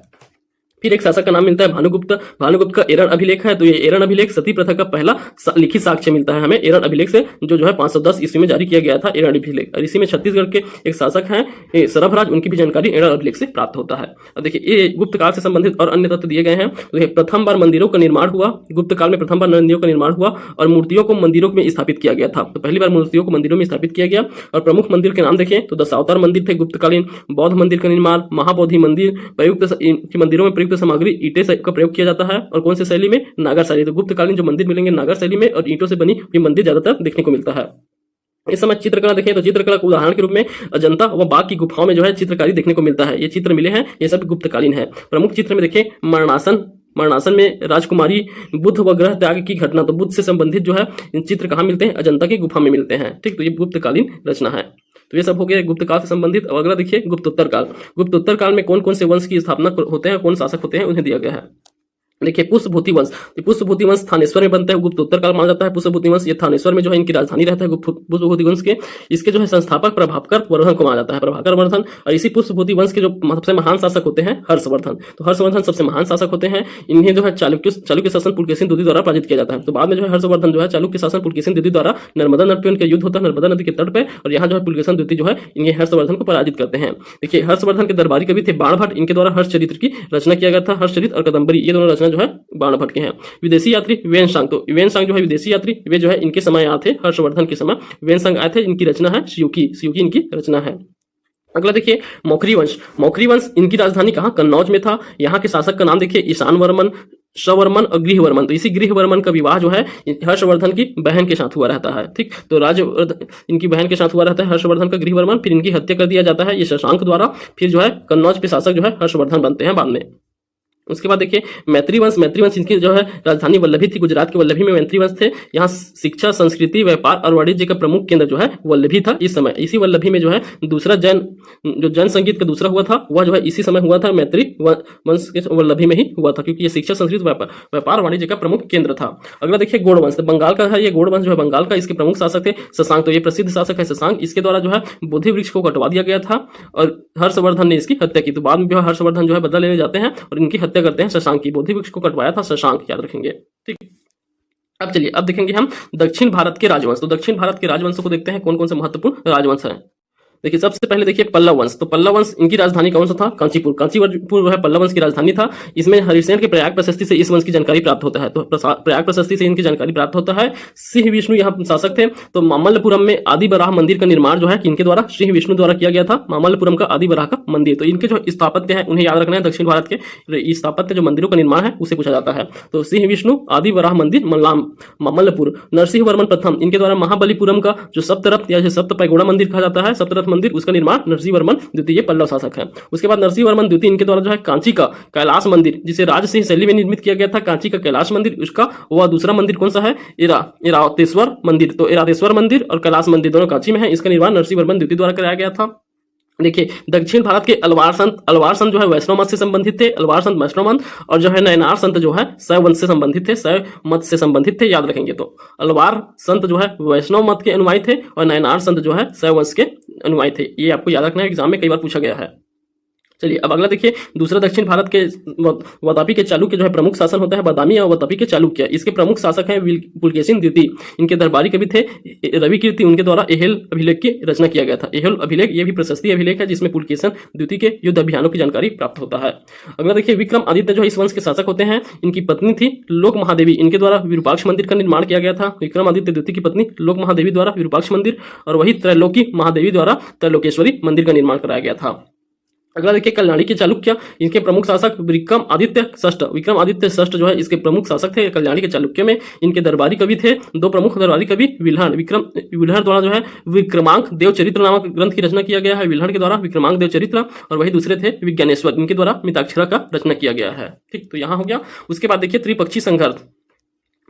फिर एक शासक का नाम मिलता है भानुगुप्त। भानुगुप्त का एरन अभिलेख है। तो ये एरन अभिलेख सती प्रथा का पहला लिखित साक्ष्य मिलता है हमें एरन अभिलेख से, जो है 510 ईस्वी में जारी किया गया था एरन अभिलेख। और इसी में छत्तीसगढ़ के एक शासक हैं सरभराज, उनकी भी जानकारी एरन अभिलेख से प्राप्त होता है। अब देखिए ये गुप्त काल से संबंधित और अन्य तथ्य दिए गए हैं। तो देखिए प्रथम बार मंदिरों का निर्माण हुआ, गुप्त काल में प्रथम बार मंदिरों का निर्माण हुआ और मूर्तियों को मंदिरों में स्थापित किया गया था। तो पहली बार मूर्तियों को मंदिरों में स्थापित किया गया। और प्रमुख मंदिर के नाम देखें तो दशावतार मंदिर थे गुप्तकालीन, बौद्ध मंदिर का निर्माण, महाबोधि मंदिर, प्रयुक्त मंदिरों में प्रयुक्त सामग्री ईंटें का प्रयोग किया जाता है। और कौन से शैली में? नागर शैली। तो गुप्तकालीन जो मंदिर मिलेंगे नागर शैली में, और ईंटों से बनी हुई मंदिर ज्यादातर देखने को मिलता है। इस समय चित्रकला देखें तो चित्रकला को उदाहरण के रूप में अजंता व बाघ की गुफाओं में जो है चित्रकारी देखने को मिलता है। ये चित्र मिले हैं, ये सब गुप्तकालीन है। प्रमुख चित्र में देखें मरणासन में राजकुमारी बुद्ध व ग्रह त्याग की घटना, तो बुद्ध से संबंधित जो है चित्र कहाँ मिलते हैं? अजंता की गुफा में मिलते हैं। ठीक, तो ये गुप्तकालीन रचना है। तो ये सब हो गया गुप्त काल से संबंधित। अब अगला देखिए गुप्तोत्तर काल। गुप्तोत्तर काल में कौन कौन से वंश की स्थापना होते हैं, कौन शासक होते हैं, उन्हें दिया गया है। देखिए पुष्पभूति वंश। पुष्पभूति वंश थानेश्वर में बनता है, गुप्तोत्तर काल माना जाता है। पुष्पभूति वंश ये थानेश्वर में जो है इनकी राजधानी रहता है पुष्पभूति वंश के। इसके जो है संस्थापक प्रभाकर वर्धन को माना जाता है, प्रभाकर वर्धन। और इसी पुष्पभूति वंश के जो सबसे महान शासक होते हैं हर्षवर्धन। तो हर्षवर्धन सबसे महान शासक होते हैं। इन्हें जो है चालुक्य शासन पुलकेशिन द्वितीय द्वारा पराजित किया जाता है। तो बाद में जो है हर्षवर्धन जो है चालुक्य शासन पुलकेशिन द्वितीय द्वारा नर्मदा नदी पर इनका युद्ध होता है, नर्मदा नदी के तट पर, और यहाँ जो है पुलकेशिन द्वितीय जो है इन्हें हर्षवर्धन को पराजित करते हैं। देखिए हर्षवर्धन के दरबारी कवि थे बाणभट्ट, इनके द्वारा हर्षचरित्र की रचना किया गया था। हर्षचरित्र और कादंबरी ये दोनों रचना जो है बाणभट्ट के हैं। विदेशी यात्री वेनसांग। तो वेनसांग जो है विदेशी यात्री, वे जो है इनके समय आए थे, हर्षवर्धन के समय वेनसांग आए थे। इनकी रचना है सियुकी इनकी रचना है। अगला देखिए मौखरी वंश। मौखरी वंश इनकी राजधानी कहाँ? कन्नौज में था। यहाँ के शासक का नाम देखिए ईशान वर्मन, शवर्मन और गृहवर्मन। तो इसी गृहवर्मन का विवाह जो है हर्षवर्धन की बहन के साथ हुआ रहता है। ठीक, तो इनकी बहन के साथ हुआ रहता है हर्षवर्धन का गृहवर्मन। फिर इनकी हत्या कर दिया जाता है ये शशांक द्वारा। फिर जो है कन्नौज के शासक जो है हर्षवर्धन बनते हैं बाद में। उसके बाद देखिए मैत्री वंश इनकी जो है राजधानी वल्लभी थी, गुजरात के वल्लभी में मैत्री वंश थे। यहाँ शिक्षा, संस्कृति, व्यापार और वाणिज्य का प्रमुख केंद्र जो है वल्लभी था इस समय। इसी वल्लभी में जो है दूसरा जैन संगीत का दूसरा हुआ था, वह जो है इसी समय हुआ था, मैत्री वंश के वल्लभी में ही हुआ था, क्योंकि ये शिक्षा, संस्कृति, व्यापार वाणिज्य का प्रमुख केंद्र था। अगला देखिए गौड़ वंश, बंगाल का है ये गौड़ वंश जो है बंगाल का। इसके प्रमुख शासक थे शशांक। तो ये प्रसिद्ध शासक है शशांक। इसके द्वारा जो है बोधि वृक्ष को कटवा दिया गया था और हर्षवर्धन ने इसकी हत्या की। तो बाद में जो है हर्षवर्धन जो है बदला लेने जाते हैं और इनकी हत्या करते हैं शशांक की। बोधि वृक्ष को कटवाया था शशांक, याद रखेंगे। ठीक, अब चलिए अब देखेंगे हम दक्षिण भारत के राजवंश। तो दक्षिण भारत के राजवंशों को देखते हैं कौन कौन से महत्वपूर्ण राजवंश हैं। देखिए सबसे पहले देखिए पल्लव वंश। तो पल्लव वंश इनकी राजधानी कौन सा था? कांचीपुर। कांचीपुर जो है पल्लव वंश की राजधानी था। इसमें हरिसेन के प्रयाग प्रशस्ति से इस वंश की जानकारी प्राप्त होता है। तो प्रयाग प्रशस्ति से इनकी जानकारी प्राप्त होता है। सिंह विष्णु यहाँ शासक थे। तो मामल्लपुरम में आदि वराह मंदिर का निर्माण जो है इनके द्वारा सिंह विष्णु द्वारा किया गया था। मामल्लपुरम का आदि वराह का मंदिर। तो इनके जो स्थापत्य है उन्हें याद रखना है। दक्षिण भारत के स्थापत्य जो मंदिरों का निर्माण है उसे पूछा जाता है। तो सिंह विष्णु, आदि वराह मंदिर, मामल्लपुर। नरसिंह वर्मन प्रथम, इनके द्वारा महाबलीपुरम का जो सप्तरथ या सप्त पैगोड़ा मंदिर कहा जाता है, सप्तरथ मंदिर, उसका निर्माण नरसिंह वर्मन द्वितीय पल्लव शासक है। उसके बाद नरसिंह वर्मन द्वितीय इनके द्वारा जो है कांची का कैलाश मंदिर, जिसे राजसिंह शैली में निर्मित किया गया था, कांची का कैलाश मंदिर, उसका वह दूसरा मंदिर कौन सा है? इरावतेश्वर मंदिर। तो इरावतेश्वर मंदिर और कैलाश मंदिर दोनों कांची में है। इसका निर्माण नरसिंह वर्मन द्वितीय द्वारा कराया गया था। देखिए दक्षिण भारत के अलवार संत जो है वैष्णव मत से संबंधित थे। अलवार संत वैष्णव मत, और जो है नयनार संत जो है शैव वंश से संबंधित थे, शैव मत से संबंधित थे, याद रखेंगे। तो अलवार संत जो है वैष्णव मत के अनुयायी थे और नयनार संत जो है शैव वंश के अनुयायी थे। ये आपको याद रखना है, एग्जाम में कई बार पूछा गया है। चलिए अब अगला देखिए दूसरा दक्षिण भारत के वातापी के चालुक्य जो है प्रमुख शासन होता है बादामी और वातापी के चालुक्य। इसके प्रमुख शासक हैं पुलकेशिन द्वितीय। इनके दरबारी कवि थे रवि कीर्ति। उनके द्वारा एहेल अभिलेख की रचना किया गया था। एहेल अभिलेख ये भी प्रशस्ति अभिलेख है जिसमें पुलकेशिन द्वितीय के युद्ध अभियानों की जानकारी प्राप्त होता है। अगला देखिए विक्रम आदित्य जो है इस वंश के शासक होते हैं। इनकी पत्नी थी लोक महादेवी। इनके द्वारा विरूपाक्ष मंदिर का निर्माण किया गया था। विक्रम आदित्य द्वितीय की पत्नी लोक महादेवी द्वारा विरूपाक्ष मंदिर और वही त्रैलोकी महादेवी द्वारा त्रैलोकेश्वरी मंदिर का निर्माण कराया गया था। अगला देखिए कल्याणी के चालुक्य। इनके प्रमुख शासक विक्रम आदित्य षष्ठ जो है इसके प्रमुख शासक थे कल्याणी के चालुक्य में। इनके दरबारी कवि थे दो प्रमुख दरबारी कवि विल्हण द्वारा जो है विक्रमांक देव चरित्र नामक ग्रंथ की रचना किया गया है। विल्हण के द्वारा विक्रमांक देव चरित्र, और वही दूसरे थे विज्ञानेश्वर, इनके द्वारा मिताक्षरा का रचना किया गया है। ठीक, तो यहाँ हो गया। उसके बाद देखिए त्रिपक्षी संघर्ष।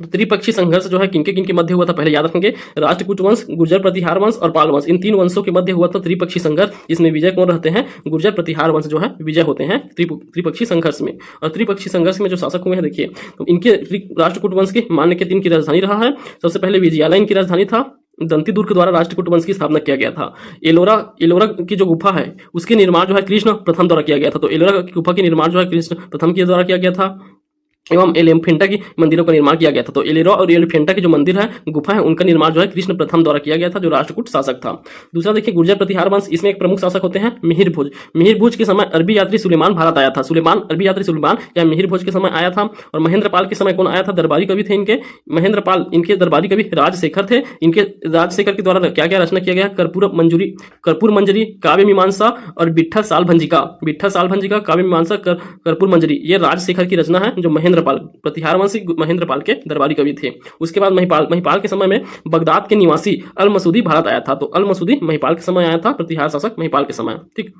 त्रिपक्षी संघर्ष जो है किनके किनके मध्य हुआ था पहले याद रखेंगे। राष्ट्रकूट वंश, गुर्जर प्रतिहार वंश और पाल वंश, इन 3 वंशों के मध्य हुआ था त्रिपक्षी संघर्ष। इसमें विजय कौन रहते हैं? गुर्जर प्रतिहार वंश जो है विजय होते हैं त्रिपक्षी संघर्ष में। और त्रिपक्षी संघर्ष में जो शासक हुए हैं देखिए, तो इनके राष्ट्रकूट वंश के मान्य के 3 की राजधानी रहा है। सबसे पहले विजयालय इनकी राजधानी था। दंतीदुर्ग द्वारा राष्ट्रकूट वंश की स्थापना किया गया था। एलोरा की जो गुफा है उसके निर्माण जो है कृष्ण प्रथम द्वारा किया गया था। तो एलोरा की गुफा के निर्माण जो है कृष्ण प्रथम के द्वारा किया गया था। एवं एलिफेंटा की मंदिरों का निर्माण किया गया था। तो एलोरा और एलिफेंटा के जो मंदिर है, गुफा है, उनका निर्माण जो है कृष्ण प्रथम द्वारा किया गया था, जो राष्ट्रकूट शासक था। दूसरा देखिए गुर्जर प्रतिहार वंश, इसमें एक प्रमुख शासक होते हैं मिहिर भोज। मिहिर भोज के समय अरबी यात्री सुलेमान भारत आया था। अरबी यात्री सुलेमान या मिहिर भोज के समय आया था। और महेंद्रपाल के समय कौन आया था? दरबारी कवि थे इनके। महेंद्रपाल इनके दरबारी कवि राजशेखर थे। इनके राजशेखर के द्वारा क्या क्या रचना किया गया? कर्पूर मंजरी, काव्य मीमांसा और बिट्ठा साल भंजिका, काव्य मीमांसा, कर्पूर मंजरी, ये राजशेखर की रचना है, जो महेंद्रपाल प्रतिहार वंशी महेंद्रपाल के दरबारी कवि थे। उसके बाद महिपाल के समय में बगदाद के निवासी अल मसूदी भारत आया था। तो अल मसूदी महिपाल के समय आया था, प्रतिहार शासक महिपाल के समय। ठीक,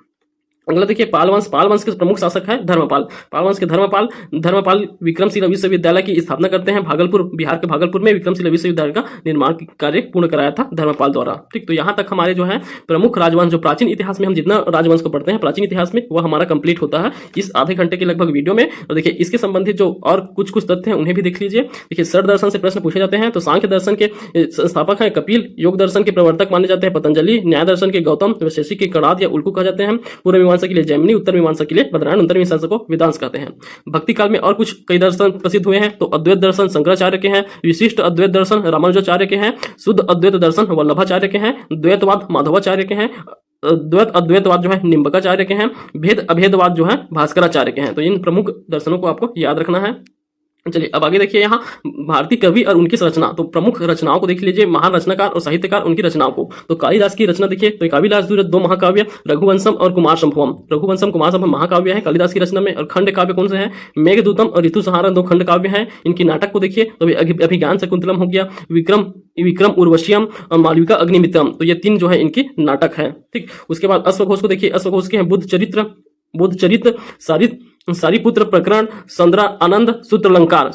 अगला देखिए पाल वंश के प्रमुख शासक है धर्मपाल। पाल वंश के धर्मपाल विक्रमशिला विश्वविद्यालय की स्थापना करते हैं। बिहार के भागलपुर में विक्रमशिला विश्वविद्यालय का निर्माण कार्य पूर्ण कराया था धर्मपाल द्वारा। ठीक, तो यहाँ तक हमारे जो है प्रमुख राजवंश, जो प्राचीन इतिहास में हम जितना राजवंश को पढ़ते हैं प्राचीन इतिहास में, वह हमारा कंप्लीट होता है इस आधे घंटे के लगभग वीडियो में। और देखिए इसके संबंधित जो और कुछ तथ्य हैं उन्हें भी देख लीजिए। देखिए षड दर्शन से प्रश्न पूछे जाते हैं। तो सांख्य दर्शन के संस्थापक है कपिल, योग दर्शन के प्रवर्तक माने जाते हैं पतंजलि, न्याय दर्शन के गौतम, वैशेषिक के कणाद या उल्कू कहा जाते हैं, पूर्व मीमांसा के लिए जैमिनी, उत्तर मीमांसा के लिए बदरायण, अंतर मीमांसा को वेदांत कहते हैं। भक्ति काल में और कुछ कई दर्शन प्रसिद्ध हुए हैं। तो अद्वैत दर्शन शंकराचार्य के हैं, विशिष्ट अद्वैत दर्शन रामानुजाचार्य के हैं, शुद्ध अद्वैत दर्शन वल्लभाचार्य के हैं, द्वैतवाद माधवाचार्य के हैं, अद्वैतवाद जो है निम्बकाचार्य के हैं, भेद अभेदवाद जो है भास्कराचार्य के हैं। तो इन प्रमुख दर्शनों को आपको याद रखना है। चलिए अब आगे देखिए यहाँ भारतीय कवि और उनकी रचना। तो प्रमुख रचनाओं को देख लीजिए, महान रचनाकार और साहित्यकार उनकी रचनाओं को। तो कालिदास की रचना देखिए, तो कालिदास 2 महाकाव्य रघुवंशम और कुमार संभवम महाकाव्य है कालिदास की रचना में। और खंड काव्य कौन से हैं? मेघदूतम और ऋतु संहारम 2 खंड काव्य हैं। इनकी नाटक को देखिए, तो अभिज्ञान शकुंतलम हो गया, विक्रम उर्वशियम और मालविका अग्निमित्रम, तो ये 3 जो है इनकी नाटक है। ठीक, उसके बाद अश्वघोष को देखिए, अश्वघोष के हैं बुद्ध चरित्र, सारिपुत्र प्रकरण, संद्रा आनंद, सूत्रलंकार,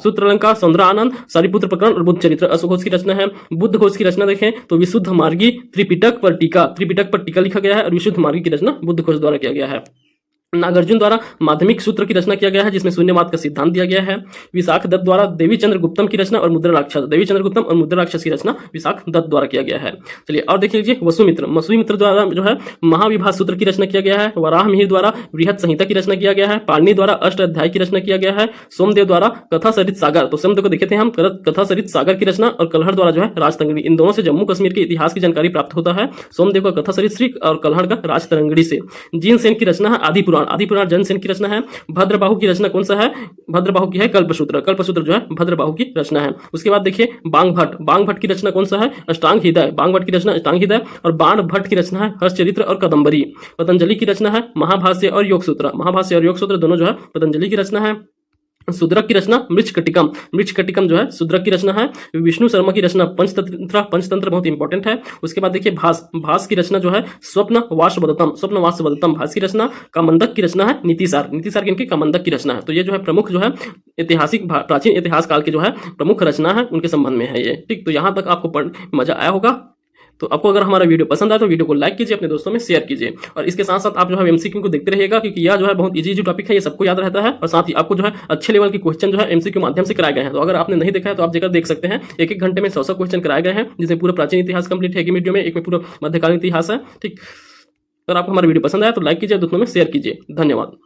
संद्रा आनंद, सारिपुत्र प्रकरण और बुद्ध चरित्र अश्वघोष की रचना है। बुद्ध घोष की रचना देखें तो विशुद्ध मार्गी त्रिपिटक पर टीका लिखा गया है। और विशुद्ध मार्गी की रचना बुद्ध घोष द्वारा किया गया है। नागार्जुन द्वारा माध्यमिक सूत्र की रचना किया गया है, जिसमें शून्यवाद का सिद्धांत दिया गया है। विशाख दत्त द्वारा देवी चंद्र गुप्तम की रचना और मुद्रा राक्षस की रचना विशाख दत्त द्वारा किया गया है। चलिए और देख लीजिए वसुमित्र द्वारा जो है महाविभाग सूत्र की रचना किया गया है। वराह मिहिर द्वारा बृहत संहिता की रचना किया गया है। पाणिनि द्वारा अष्ट अध्याय की रचना किया गया है। सोमदेव द्वारा कथा सरित सागर, तो सोमदेव को देखे थे हम, कथा सरित सागर की रचना। और कल्हड़ द्वारा जो है राजतरंगिणी, इन दोनों से जम्मू कश्मीर के इतिहास की जानकारी प्राप्त होता है। सोमदेव का कथा सरित श्री और कल्हड़ का राजतरंगिणी से। जीन सेन की रचना है आदि पुराण जन सेन की रचना है। भद्रबाहु की रचना कौन सा है? भद्रबाहु की है कल्पसूत्र जो है भद्रबाहु की रचना है। उसके बाद देखिए बांग भट्ट की रचना कौन सा है? अष्टांग हृदय, बांग भट्ट की रचना अष्टांग हृदय। और बाण भट्ट की रचना है हर्षचरित्र और कदम्बरी। पतंजलि की रचना है महाभाष्य और योग सूत्र दोनों जो है पतंजलि की रचना है। शूद्रक की रचना मृच्छकटिकम जो है शूद्रक की रचना है। विष्णु शर्मा की रचना पंचतंत्र बहुत इंपॉर्टेंट है। उसके बाद देखिए भास की रचना जो है स्वप्न वासवदत्तम भास की रचना। कामंदक की रचना है नीतिसार की इनकी कामंदक की रचना है। तो ये जो है प्रमुख जो है ऐतिहासिक प्राचीन इतिहास काल के जो है प्रमुख रचना है, उनके संबंध में है ये। ठीक, तो यहाँ तक आपको मजा आया होगा। तो आपको अगर हमारा वीडियो पसंद आए तो वीडियो को लाइक कीजिए, अपने दोस्तों में शेयर कीजिए। और इसके साथ साथ आप जो है एमसीक्यू को देखते रहिएगा, क्योंकि यह जो है बहुत इजी टॉपिक है, ये सबको याद रहता है। और साथ ही आपको जो है अच्छे लेवल के क्वेश्चन जो है एमसीक्यू माध्यम से कराए गए हैं। तो अगर आपने नहीं देखा है तो आप जाकर देख सकते हैं। 1-1 घंटे में 100 क्वेश्चन कराए गए हैं, जिसमें पूरा प्राचीन इतिहास कंप्लीट है एक वीडियो में, एक में पूरा मध्यकालीन इतिहास है। ठीक, अगर आपको हमारा वीडियो पसंद आया तो लाइक कीजिए, दोस्तों में शेयर कीजिए। धन्यवाद।